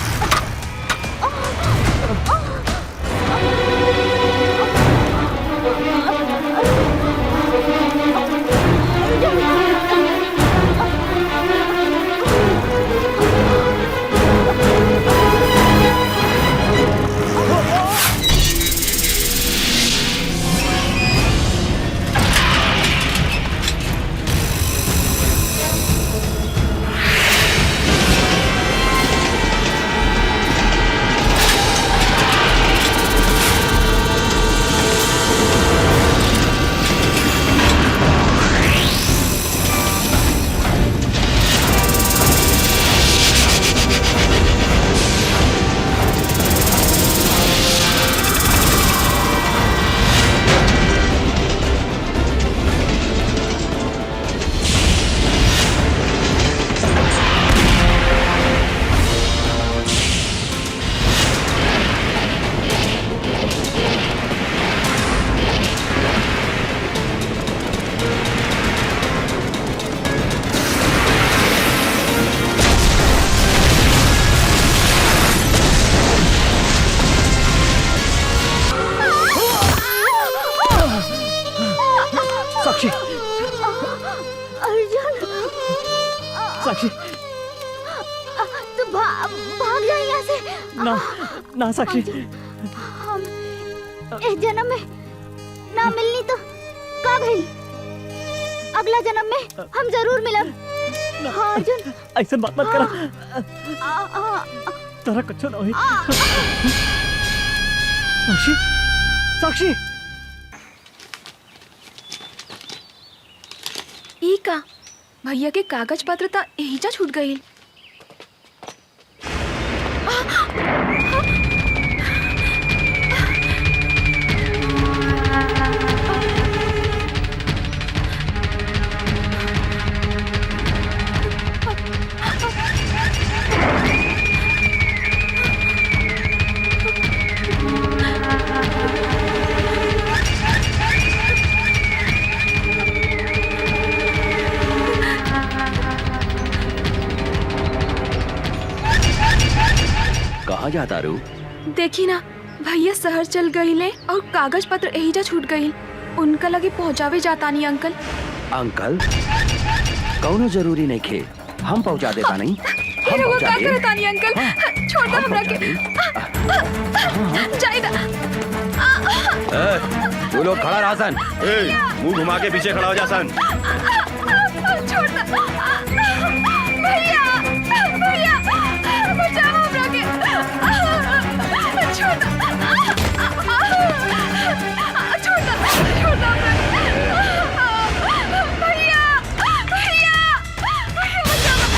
Speaker 1: भाग जाए यहाँ से।
Speaker 2: ना ना साक्षी,
Speaker 1: हम इस जन्म में ना मिलनी तो का भइल, अगला जन्म में हम जरूर मिलब। हाँ अर्जुन,
Speaker 2: ऐसा बात मत करा, तारा कुछ ना होई। साक्षी, साक्षी,
Speaker 6: ई का भैया के कागज पत्र ता एहिजा छूट गई।
Speaker 4: कहाँ जाता रू?
Speaker 6: देखी ना भैया शहर चल गईले और कागज पत्र एहिजा छूट गई। उनका लगे पहुँचावे जाता नहीं अंकल।
Speaker 4: अंकल कौनो जरूरी नहीं खे, हम पहुँचा देता नहीं। हम
Speaker 6: वो
Speaker 4: पहुँचा
Speaker 6: का
Speaker 4: दे।
Speaker 6: करता नहीं अंकल, छोड़ दो हमरा के। जाइदा।
Speaker 4: तू लोग खड़ा रहा सन।
Speaker 8: मुंह घुमा के पीछे खड़ा हो जा सन।
Speaker 6: छोड़ दो। भैया, भैया, बचाओ हमरा के। छोड़ दो। छोड़ दो, छोड़ दो हमरा के। भैया, भैया, भैया बचाओ।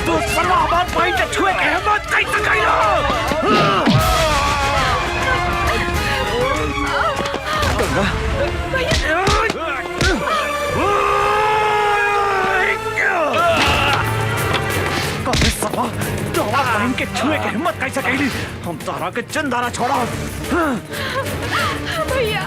Speaker 10: तू सला बात भाई के छुए के हिम्मत कैसे कइलो? कभी सला तो बहन के छुए के हिम्मत कैसे कइली? हम तारा के चंदारा छोड़ा।
Speaker 6: भैया,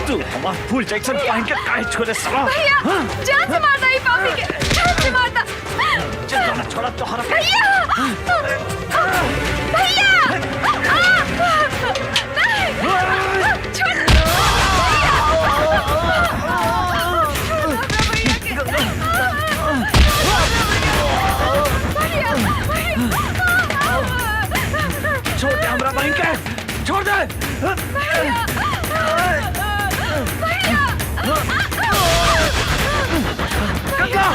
Speaker 10: तू हमारा फुल जैक्सन पहन के काहे छोड़े सला?
Speaker 6: भैया, जान से मारता ही पापी के, जान से मारता।
Speaker 10: चंदारा छोड़ा तो हरा।
Speaker 6: भैया, भैया,
Speaker 10: छोड़ दे हमरा बहन के, छोड़ दे। गंगा,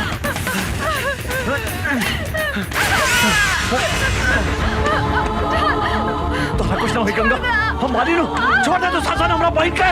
Speaker 10: तोहरा कुछ ना होई गंगा, हम मारी लो। छोड़ दे तो सासन हमरा बहन के।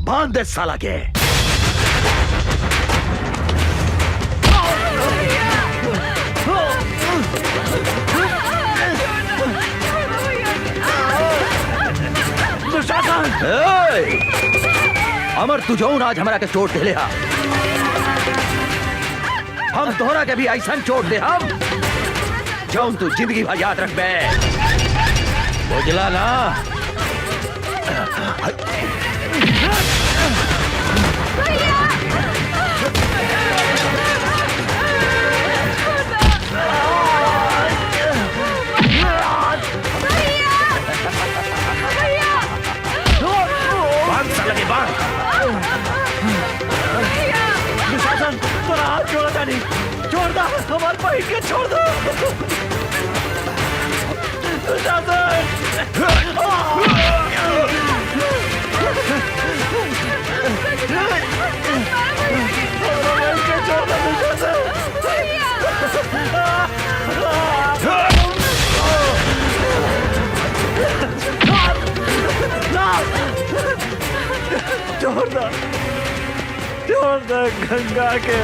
Speaker 4: बांध दे साला के। अमर तू जो आज हमारा के चोट दे ले हम तोहरा के भी ऐसा चोट दे हम जो तू जिंदगी भर याद रख बे, बुझला ना?
Speaker 8: बांध।
Speaker 11: दुशासन तोरा हाथ छोड़ा था नहीं, छोड़ दो हमारे भाई के, छोड़ दो छोड़ दो गंगा के।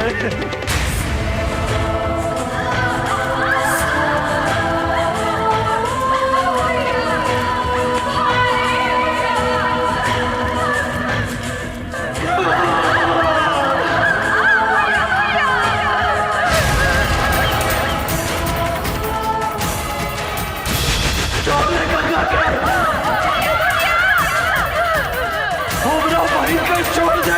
Speaker 8: छोड़ दे।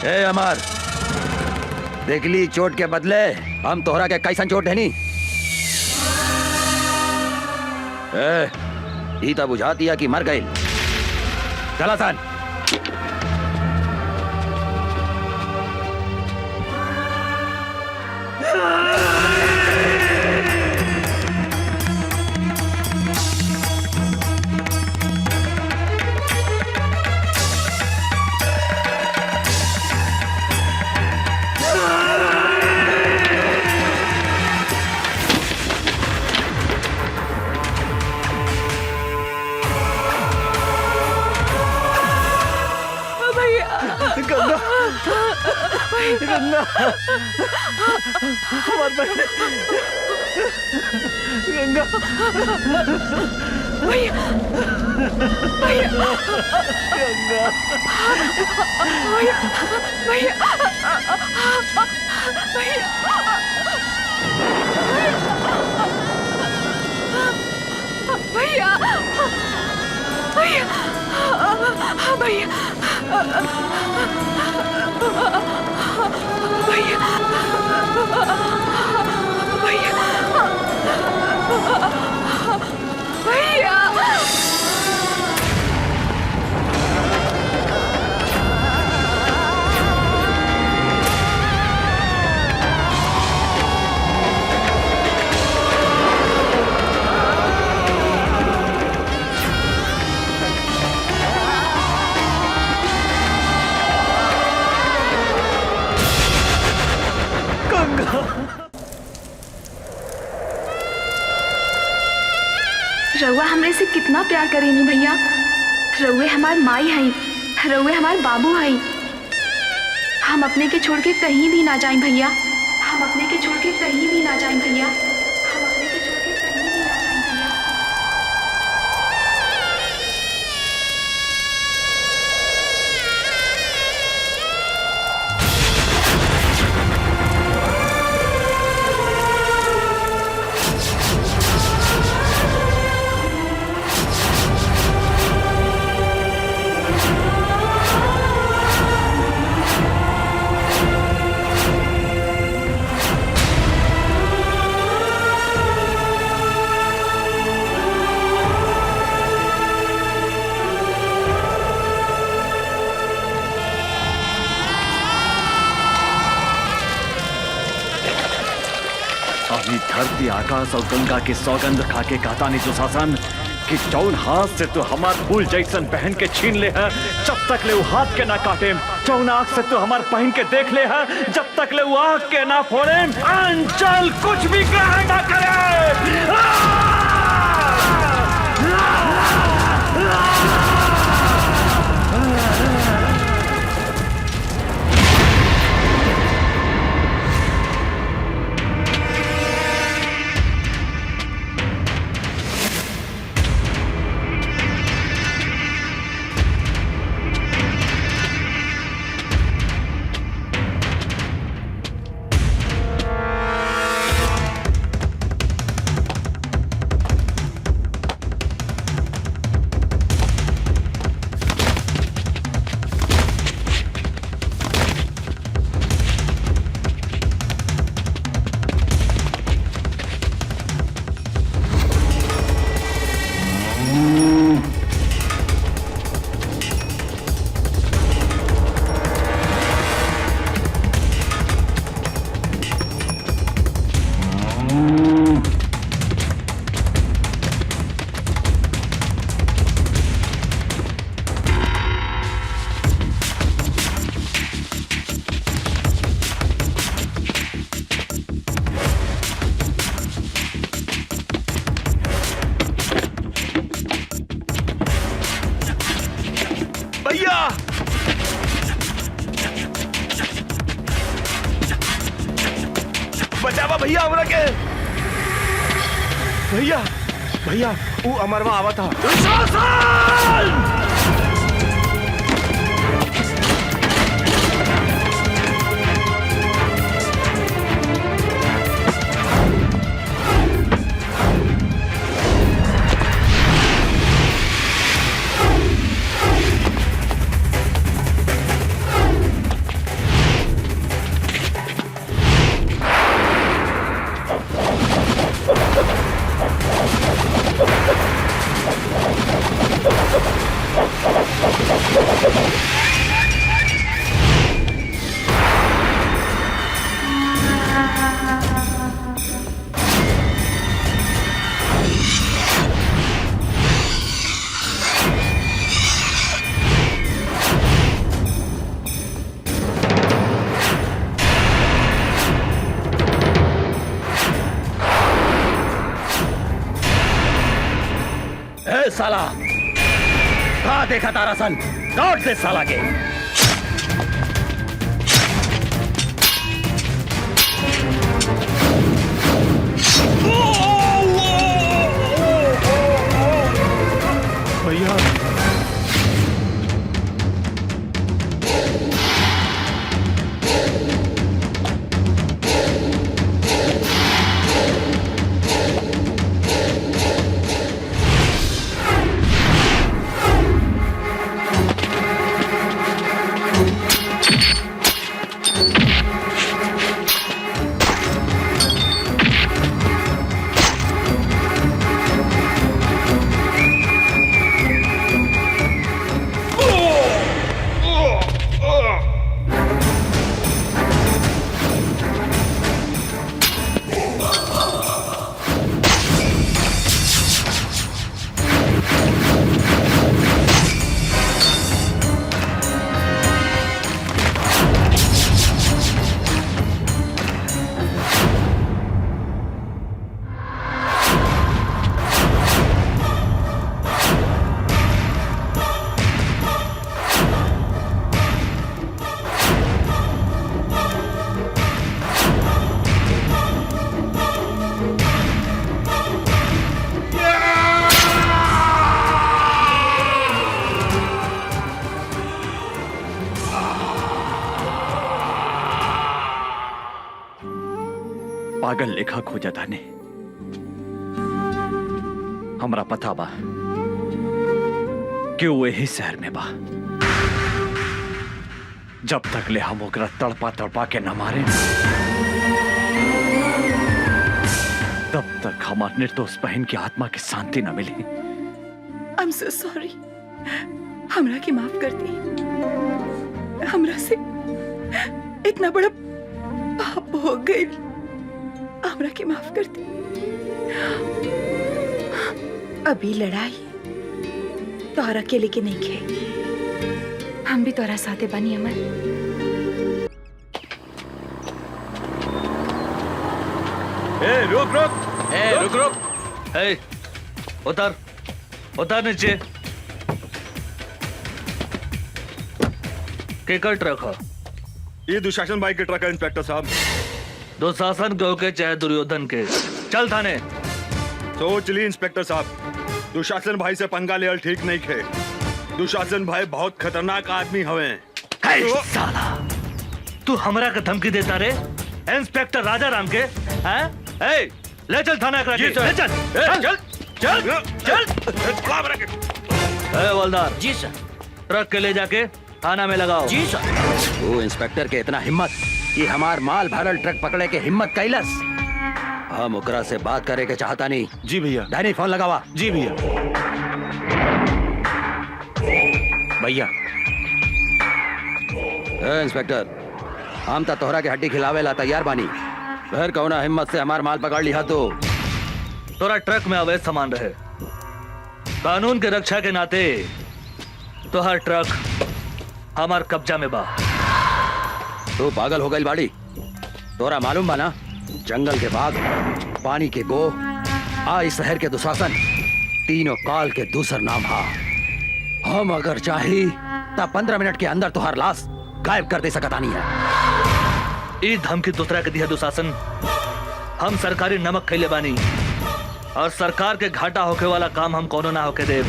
Speaker 4: ए अमर, देख ली चोट के बदले हम तोहरा के कैसन चोट है नी। ई तो बुझा दिया कि मर गई। चला सन।
Speaker 11: गंगा हमारे बहन गंगा
Speaker 6: भैया भैया
Speaker 11: गंगा
Speaker 6: भैया भैया भैया भैया भैया भैया भैया रउआ हमरे से कितना प्यार करेनी भैया। रउए हमार माई हई, रउए हमार बाबू हई। हम अपने के छोड़ के कहीं भी ना जाएं भैया। हम अपने के छोड़ के कहीं भी ना जाएं भैया। हम अपने के छोड़ के कहीं भी ना जाएं भैया।
Speaker 2: अभी धरती आकाश और गंगा के सौगंध खा के कहता नहीं दुशासन कि जौन हाथ से तू हमार फूल जैसन पहन के छीन ले है, जब तक ले वो हाथ के ना काटे। जौन आँख से तू हमार पहन के देख ले है, जब तक ले वो आँख के ना फोड़े। अंचल कुछ भी ग्रहण ना करे।
Speaker 8: बचावा भैया हमरा के। भैया भैया वो अमरवा आवा था।
Speaker 4: साला कहाँ देखा तारा सन, लौट दे साला के।
Speaker 8: भैया
Speaker 2: पागल लेखा खोजा था ने हमरा पता बा कि वो यही शहर में बा। जब तक ले हम ओकरा तड़पा तड़पा के न मारे तब तक हमार निर्दोष बहन की आत्मा की शांति न मिली।
Speaker 14: आई एम सो सॉरी, हमरा की माफ कर दी। हमरा से इतना बड़ा पाप हो गई, हमरा की माफ कर दी। अभी लड़ाई तोहरा अकेले के नहीं खे, हम भी तोहरा साथे बनी अमर।
Speaker 11: रुक रुक रुक, उतर उतर नीचे। केकर ट्रक है?
Speaker 12: ये दुशासन भाई के ट्रक है इंस्पेक्टर साहब।
Speaker 11: दुशासन के होके चाहे दुर्योधन के, चल थाने।
Speaker 12: सोच ली इंस्पेक्टर साहब, दुशासन भाई से पंगा लेवल ठीक नहीं खे। दुशासन भाई बहुत खतरनाक आदमी हवे।
Speaker 11: साला तू हमरा के धमकी देता रे इंस्पेक्टर राजा राम के? हैं? ले चल थाना करा के। ले चल चल चल चल। हवलदार
Speaker 4: जी सर।
Speaker 11: ट्रक के ले जाके थाना में लगाओ।
Speaker 4: जी सर। वो इंस्पेक्टर के इतना हिम्मत कि हमार माल भरल ट्रक पकड़े के हिम्मत कैलस। हम ओकरा से बात करे के चाहता नहीं।
Speaker 3: जी भैया।
Speaker 4: डैनी फोन लगावा।
Speaker 3: जी भैया। भैया
Speaker 4: इंस्पेक्टर, हम तो तोहरा के हड्डी खिलावे ला तैयार बानी। घर कौना हिम्मत से हमार माल पकड़ लिया तो
Speaker 11: तोरा ट्रक में अवैध सामान रहे, कानून के रक्षा के नाते तोहर ट्रक हमार कब्जा में बा।
Speaker 4: तू पागल हो गई बाड़ी? तोरा मालूम बा ना, जंगल के बाघ, पानी के गो, इस शहर के दुशासन, तीनों काल के दूसर नाम हा। हम अगर चाही तब 15 मिनट के अंदर तोहर लाश गायब कर दे सकता नहीं है।
Speaker 11: ई धमकी दूसरा के दिया दुशासन हम सरकारी नमक खैले बानी और सरकार के घाटा होके वाला काम हम कोनो ना होके दे।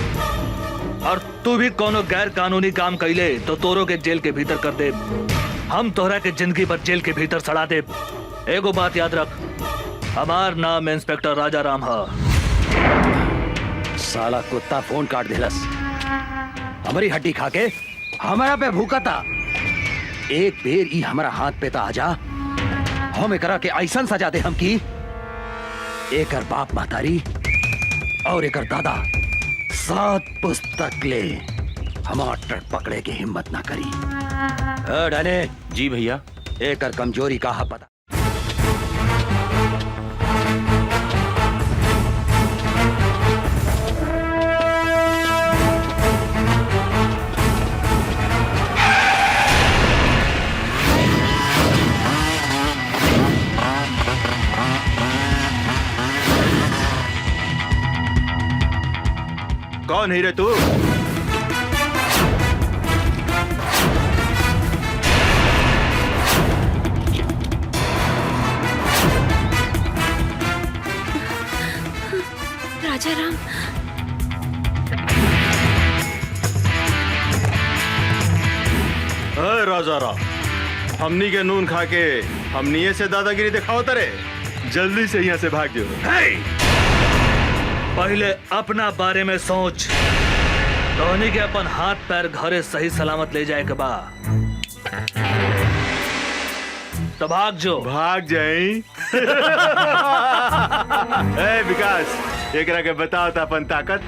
Speaker 11: और तू भी कोनो गैर कानूनी काम कैले तो तोरो के जेल के भीतर कर दे। हम तोहरा के जिंदगी भर जेल के भीतर सड़ा दे। एगो बात याद रख, हमार नाम इंस्पेक्टर राजा राम है।
Speaker 4: साला कुत्ता फोन काट दिलस, हमारी हड्डी खा के हमारा पे भूखा था। एक बेर ई हमारा हाथ पे ता आजा, हम एकरा के ऐसा सजा दे हम की एकर बाप महतारी और एकर दादा 7 पुस्तक ले हमार ट्रक पकड़े के हिम्मत ना करी। डाले
Speaker 8: जी भैया।
Speaker 4: एकर कमजोरी का हा पता।
Speaker 3: कौन है रे तू?
Speaker 7: राजा राम,
Speaker 3: राजा राम, हमनी के नून खा के हमनी से दादागिरी दिखाओ तरे। जल्दी से यहाँ से भाग जाओ।
Speaker 11: पहले अपना बारे में सोच। धोनी के अपन हाथ पैर घरे सही सलामत ले जाए के बा तो भाग जो।
Speaker 12: भाग जाई। ए विकास, एकरा के बताओ था अपन ताकत।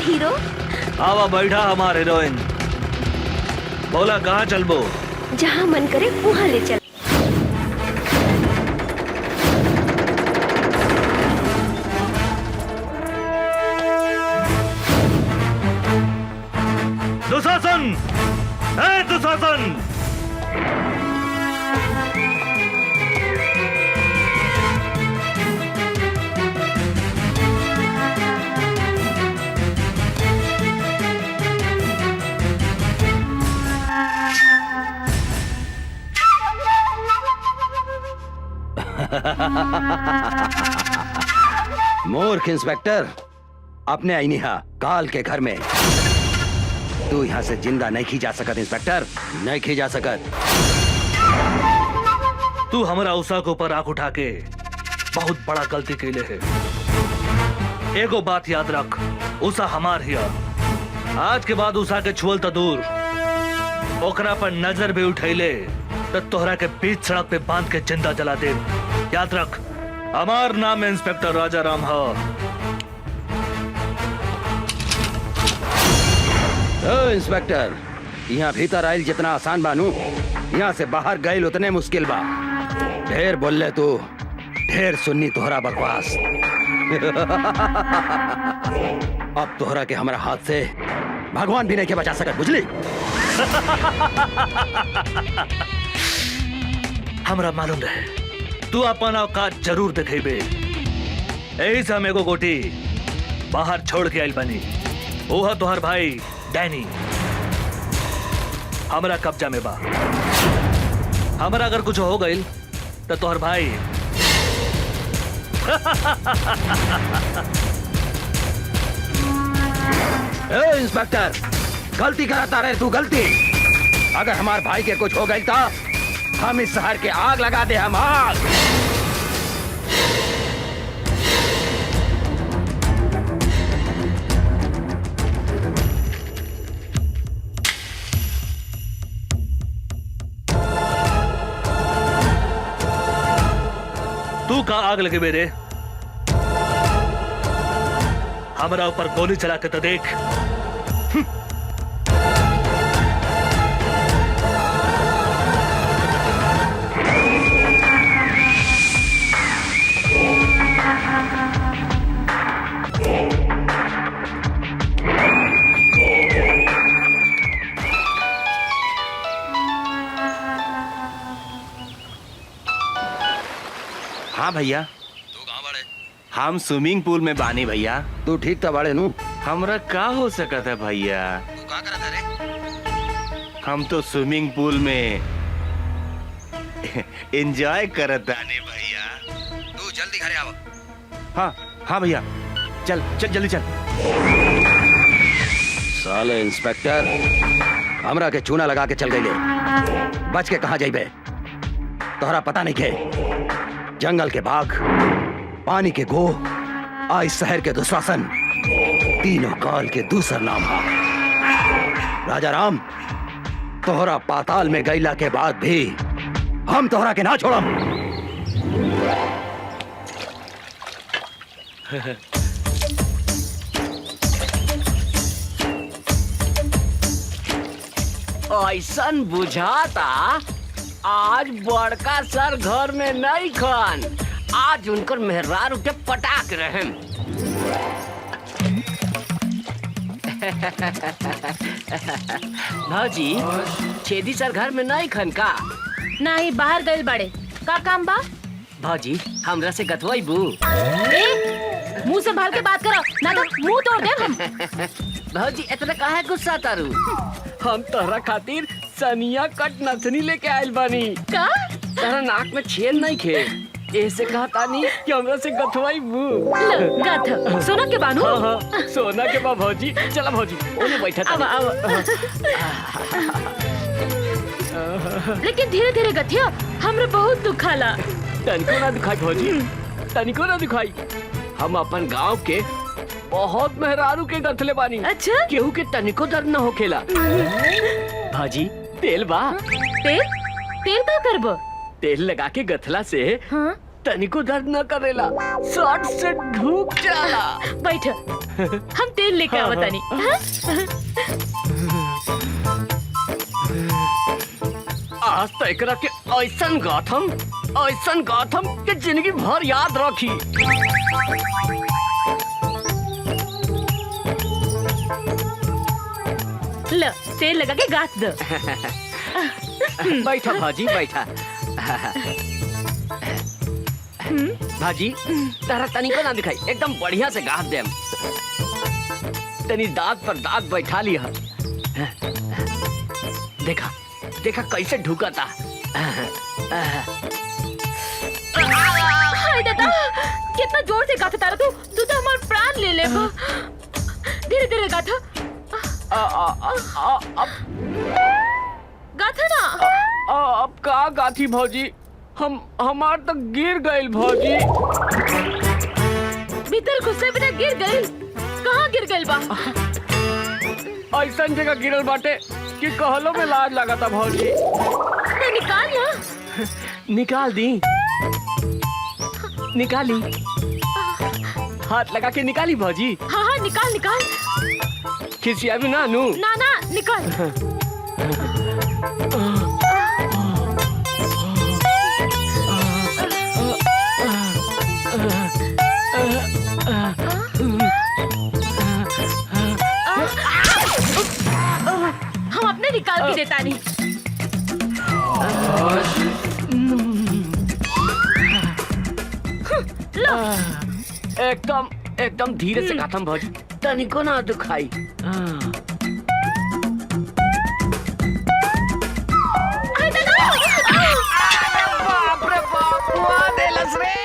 Speaker 7: हीरो।
Speaker 11: आवा बैठा हमारे हीरोइन। बोला कहाँ चलबो?
Speaker 7: जहाँ मन करे वहाँ ले चल।
Speaker 11: दुशासन, दुशासन,
Speaker 4: मूर्ख इंस्पेक्टर, अपने आईनिहा काल के घर में तू यहाँ से जिंदा नहीं खी जा सकत। इंस्पेक्टर, नहीं खी जा सकत।
Speaker 11: तू हमारा उषा के ऊपर आंख उठा के बहुत बड़ा गलती कैले है। एगो बात याद रख, उषा हमार हिया। आज के बाद उषा के छुअल तो दूर, ओकरा पर नजर भी उठैले तो तोहरा के बीच सड़क पे बांध के जिंदा जला दे। याद रख, हमार नाम इंस्पेक्टर राजा राम है।
Speaker 4: इंस्पेक्टर, यहाँ भीतर आयल जितना आसान बानू, यहाँ से बाहर गए उतने मुश्किल बा। ढेर बोल तू, ढेर सुन्नी तोहरा बकवास। अब तोहरा के हमारा हाथ से भगवान भी नहीं के बचा सकत, बुझली?
Speaker 11: हमरा मालूम रहे तू अपन औकात जरूर दिखेबे। यही से हम एगो गोटी बाहर छोड़ के आइल बनी। ओहा तोहर भाई डैनी हमरा कब्जा में बा। हमरा अगर कुछ हो गइल तो तोहर भाई
Speaker 4: ए इंस्पेक्टर, गलती कराता रहे तू, गलती। अगर हमार भाई के कुछ हो गई था, हम इस शहर के आग लगा दे, हम आग।
Speaker 11: तू का आग लगे मेरे? हमारा ऊपर गोली चला के तो देख।
Speaker 8: हाँ भैया,
Speaker 4: तू कहाँ बड़े?
Speaker 8: हम स्विमिंग पूल में बानी भैया।
Speaker 4: तू ठीक था बड़े नू?
Speaker 8: हमरा का हो सकता है भैया?
Speaker 4: तू क्या करता रे?
Speaker 8: हम तो स्विमिंग पूल में एंजॉय करत आने भैया।
Speaker 4: तू जल्दी घरे आओ।
Speaker 8: हाँ हाँ भैया, चल चल जल्दी चल।
Speaker 4: साले इंस्पेक्टर, हमरा के चूना लगा के चल गई ले। बच के कहाँ जाइबे? तोहरा पता नहीं के जंगल के बाघ, पानी के गो, आज शहर के दुशासन, तीनों काल के दूसर नाम हा। राजा राम, तोहरा पाताल में गईला के बाद भी हम तोहरा के ना छोड़म।
Speaker 9: ऐसन बुझाता आज बड़का सर घर में नहीं खन, आज उनकर मेहरारू के पटाक रहे। भौजी, छेदी सर घर में नहीं खन का?
Speaker 5: नहीं, बाहर गए बड़े। का काम बा?
Speaker 9: भौजी, हमरा से गतवाइबू?
Speaker 5: मुंह संभाल के बात करो, ना तो मुंह तोड़ दे हम।
Speaker 9: भौजी, इतना काहे गुस्सा तारू? हम तोहरा खातिर सनिया कट नथनी लेके आयल बानी।
Speaker 5: का?
Speaker 9: तोहरा नाक में छेद नहीं खे, ऐसे कहा तानी कि हमरा से गथवाइबू।
Speaker 5: गथ सोना के बानू?
Speaker 9: हाँ हाँ, सोना के बा भौजी। चला भौजी, ओने बैठा था।
Speaker 5: लेकिन धीरे धीरे गथिया, हमरे बहुत दुखाला।
Speaker 9: तनिको ना दिखाई भौजी, तनिको ना दिखाई। हम अपन गांव के बहुत मेहरारू के गथले बानी।
Speaker 5: अच्छा?
Speaker 9: केहू के तनिको दर्द न होखेला। भाजी, तेल बा?
Speaker 5: तेल? तेल का करबो?
Speaker 9: तेल लगा के गथला से
Speaker 5: हाँ?
Speaker 9: तनिको दर्द न करेला, शॉर्ट से ढूक जाला।
Speaker 5: बैठ, हम तेल लेके
Speaker 9: हाँ,
Speaker 5: आवतानी।
Speaker 9: आज तो एकरा के ऐसन गाथम के जिंदगी भर याद रखी।
Speaker 5: ल, तेल लगा के गाथ दो।
Speaker 9: बैठा भाजी, बैठा। भाजी, तारा तनिको ना दिखाई, एकदम बढ़िया से गाथ देम। तनी दांत पर दांत बैठा लिया। देखा देखा कैसे ढुकाता।
Speaker 5: हाय दादा, कितना जोर से गाथा तारा तू तो हमारा प्राण ले ले। धीरे धीरे गाथा। गाथा ना।
Speaker 9: अब का गाथी भौजी, हमार तो गिर गइल भौजी।
Speaker 5: भीतर घुसे बिना गिर गइल? कहाँ गिर गइल बा?
Speaker 9: ऐसा जगह गिरल बाटे कि कहलो में लाज लगाता भौजी।
Speaker 5: तो निकाल ना।
Speaker 9: निकाल दी, निकाली। हाथ लगा के निकाली भौजी।
Speaker 5: हाँ हाँ, निकाल निकाल।
Speaker 9: खिसिया भी ना नू।
Speaker 5: ना ना, निकाल। हम अपने निकाल के देता नहीं।
Speaker 9: एकदम एकदम धीरे से गाथम भौजी, तनिको ना दुखाई। बाप रे बाप, देलस रे।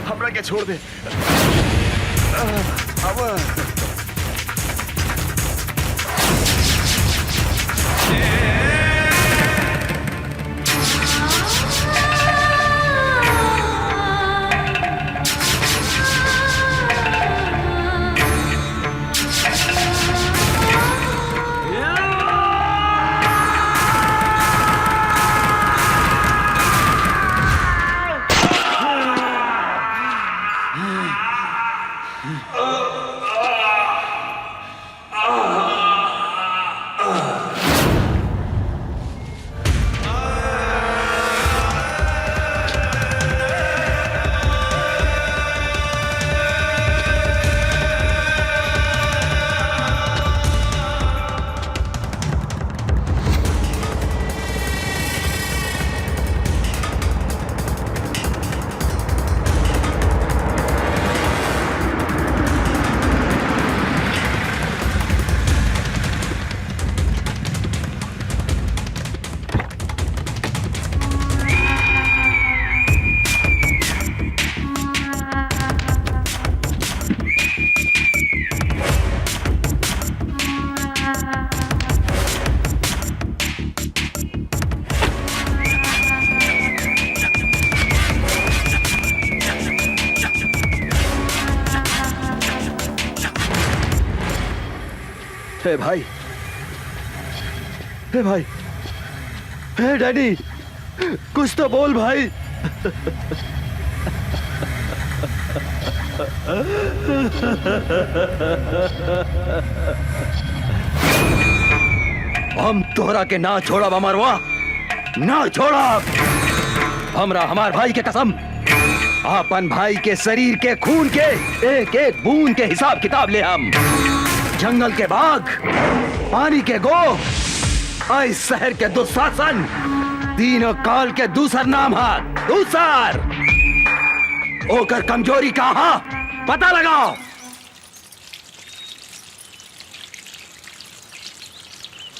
Speaker 12: हमरा के छोड़ दे।
Speaker 4: हे भाई, हे भाई, हे डैडी, कुछ तो बोल भाई। हम तोहरा के ना छोड़ा अमरवा, ना छोड़ा। हमरा हमार भाई के कसम, अपन भाई के शरीर के खून के एक एक बूंद के हिसाब किताब ले हम। जंगल के बाघ, पानी के गो, इस शहर के दुशासन, तीनों काल के दूसर नाम है दूसर। ओकर कमजोरी कहाँ पता लगाओ।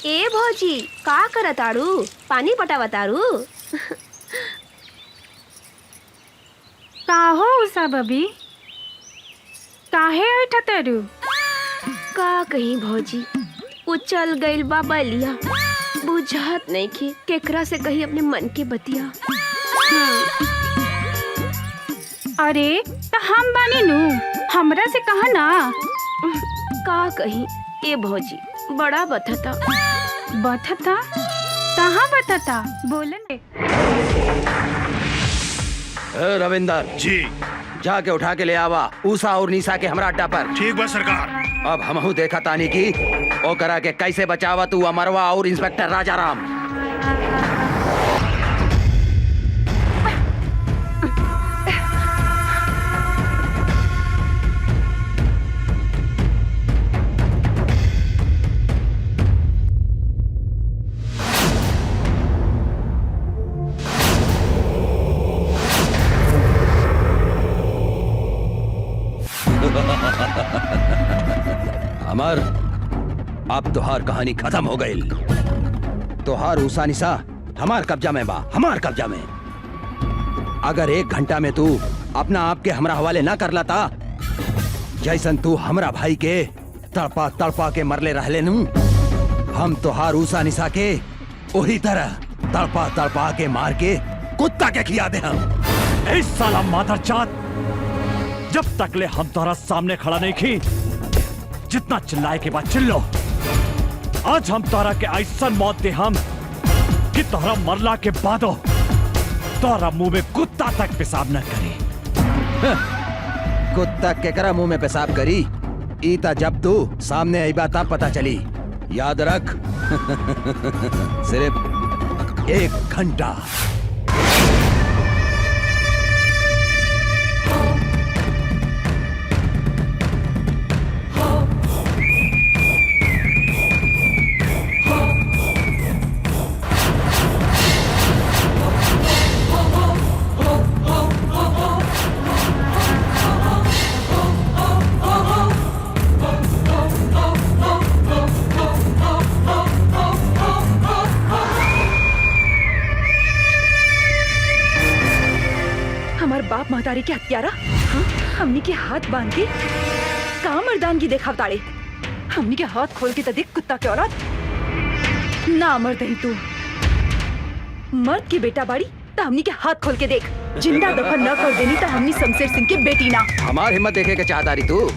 Speaker 7: ए भौजी का करताड़ू? पानी पटावताड़ू?
Speaker 15: का हो उषा बबी, काहे का
Speaker 7: कहीं भौजी, वो चल गइल बा बलिया, बुझात नहीं की केकरा से कही अपने मन के बतिया।
Speaker 15: अरे तो हम बानी नु, हमरा से कहा ना।
Speaker 7: का कही ए भौजी बड़ा बथता।
Speaker 15: बथता कहाँ बथता बोले।
Speaker 4: रविंदर
Speaker 8: जी
Speaker 4: जाके उठा के ले आवा उषा और निशा के हमरा अड्डा पर।
Speaker 8: ठीक बा सरकार।
Speaker 4: अब हमहू देखा तानी की ओ करा के कैसे बचावा तू अमरवा और इंस्पेक्टर राजाराम। अमर अब तोहार कहानी खत्म हो गई। तोहार उषा निशा हमार कब्जा में बा, हमार कब्जा में। अगर 1 घंटा में तू अपना आप के हमरा हवाले ना कर लाता, जैसन तू हमरा भाई के तड़पा तड़पा के मरले रहले नू, हम तोहार उषा निशा के वही तरह तड़पा तड़पा के मार के कुत्ता के खिया दे हम।
Speaker 2: ए साला मादरजात, जब तक ले हम तोहरा सामने खड़ा नहीं की, जितना चिल्लाए के बाद चिल्लो। आज हम तोहरा के ऐसा मौत दे हम कि तोहरा मरला के बादो तोहरा मुंह में कुत्ता तक पेशाब न करी।
Speaker 4: कुत्ता केकरा मुंह में पेशाब करी ईता जब तू सामने आई बात पता चली। याद रख सिर्फ 1 घंटा।
Speaker 14: बाप महतारी के हत्यारा हमनी के हाथ बांध के का मर्दानगी देखा ताड़े। हमनी के हाथ खोल के तो देख कुत्ता के औलाद ना मर्द है तू। मर्द की बेटा बाड़ी तो हमनी के हाथ खोल के देख। जिंदा दफन न कर देनी तो हमनी शमशेर सिंह के बेटी ना।
Speaker 4: हमार हिम्मत देखे के चाहता रही तू।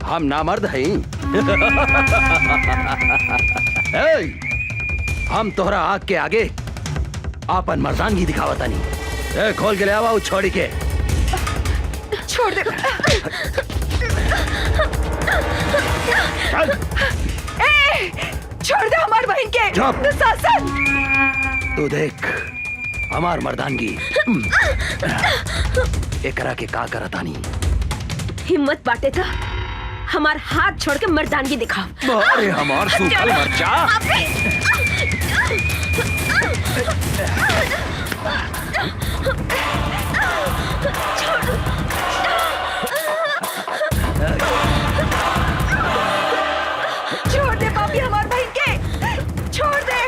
Speaker 4: हम ना मर्द हैं। हम तोहरा आग के आगे आपन मर्दानगी दिखावता नहीं। खोल के ले आवा छोड़ी के।
Speaker 14: छोड़ दे। छोड़ दे हमार बहन के।
Speaker 4: तू देख हमार मर्दानगी एकरा के का करता नहीं।
Speaker 7: हिम्मत बाटे था हमार हाथ छोड़ के मर्दानगी दिखाओ।
Speaker 4: अरे हमार सूखल मर्चा।
Speaker 14: छोड़ दे पापी हमार बहन के। छोड़ दे।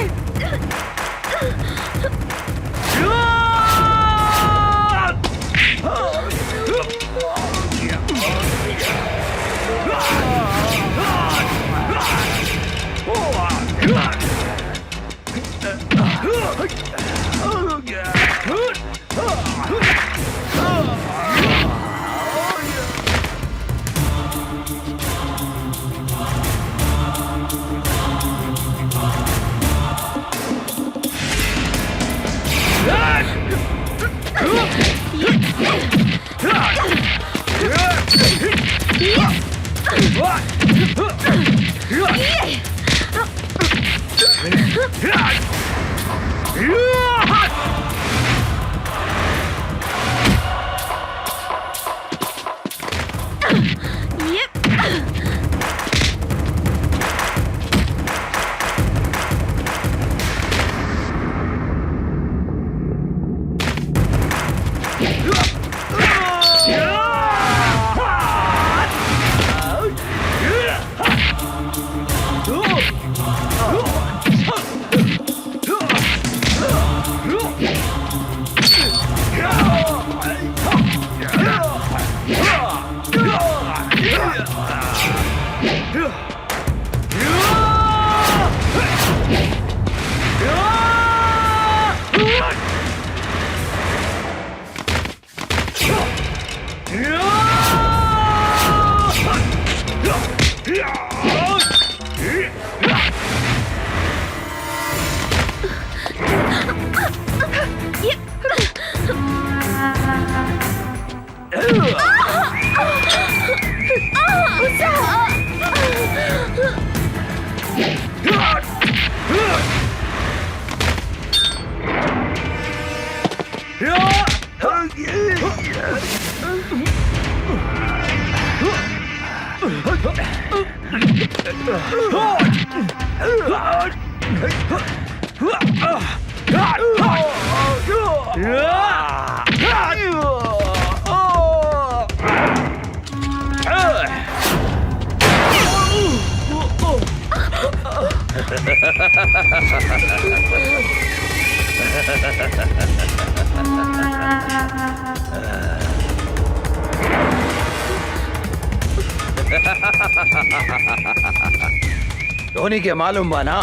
Speaker 4: धोनी के मालूम बा ना,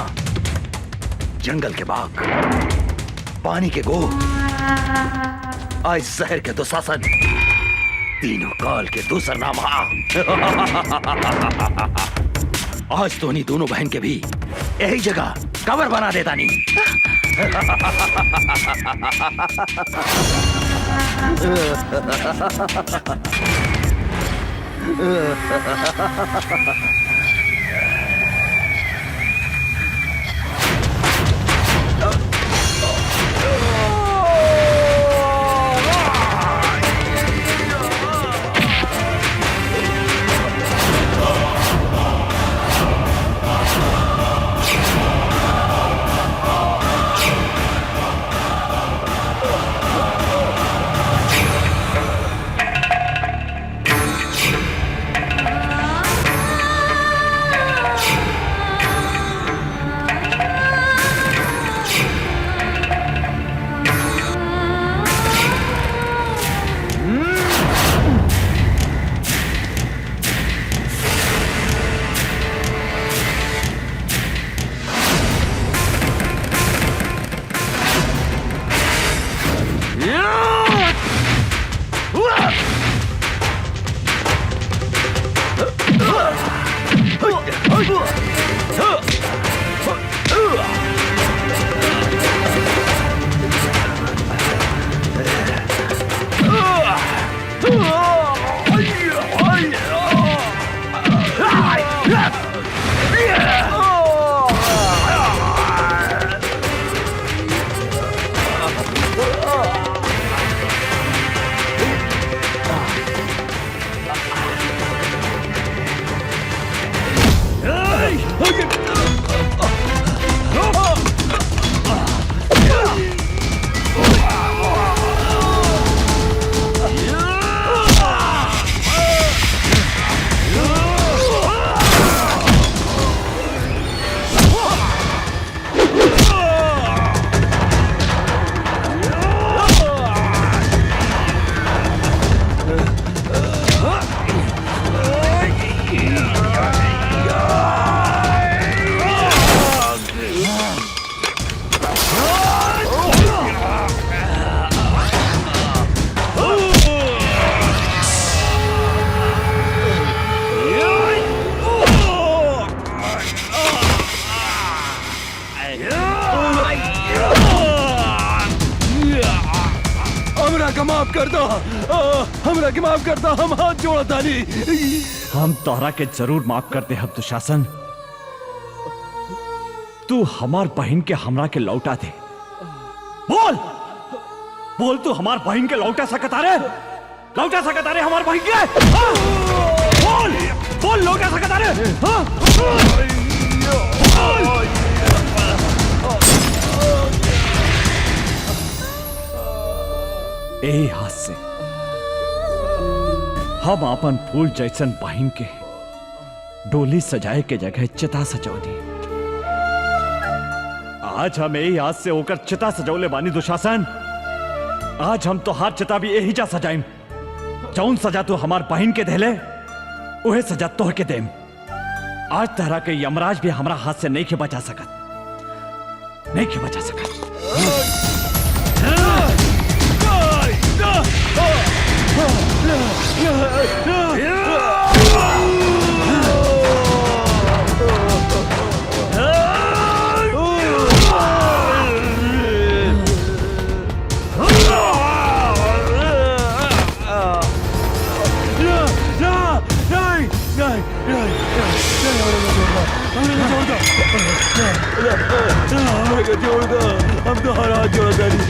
Speaker 4: जंगल के बाघ, पानी के गो, आज शहर के दुशासन, तीनों काल के दूसर नाम हा। आज धोनी दोनों बहन के भी यही जगह कवर बना देता नहीं।
Speaker 11: माफ कर दो, हमरा के माफ कर दो, हम हाथ जोड़ा तानी।
Speaker 2: हम तोहरा के जरूर माफ करते हैं दुशासन। तू हमार बहन के हमरा के लौटा दे। बोल बोल, तू हमार बहन के लौटा सकता रे? लौटा सकता रे हमार बहन के? बोल बोल, लौटा सकता रे? यही हाथ से हम अपन फूल जैसन बहन के डोली सजाए के जगह चिता सजौली। आज हम यही हाथ से होकर चिता सजौले बानी दुशासन। आज हम तो हाथ चिता भी यही जा सजाइम। जौन सजा तू हमार बहन के देले उहे सजा तोह के देम। आज तरह के यमराज भी हमारा हाथ से नहीं के बचा सकत, नहीं के बचा सकत।
Speaker 11: जोड़ दो, हम तो हर हाथ जोड़ा नहीं।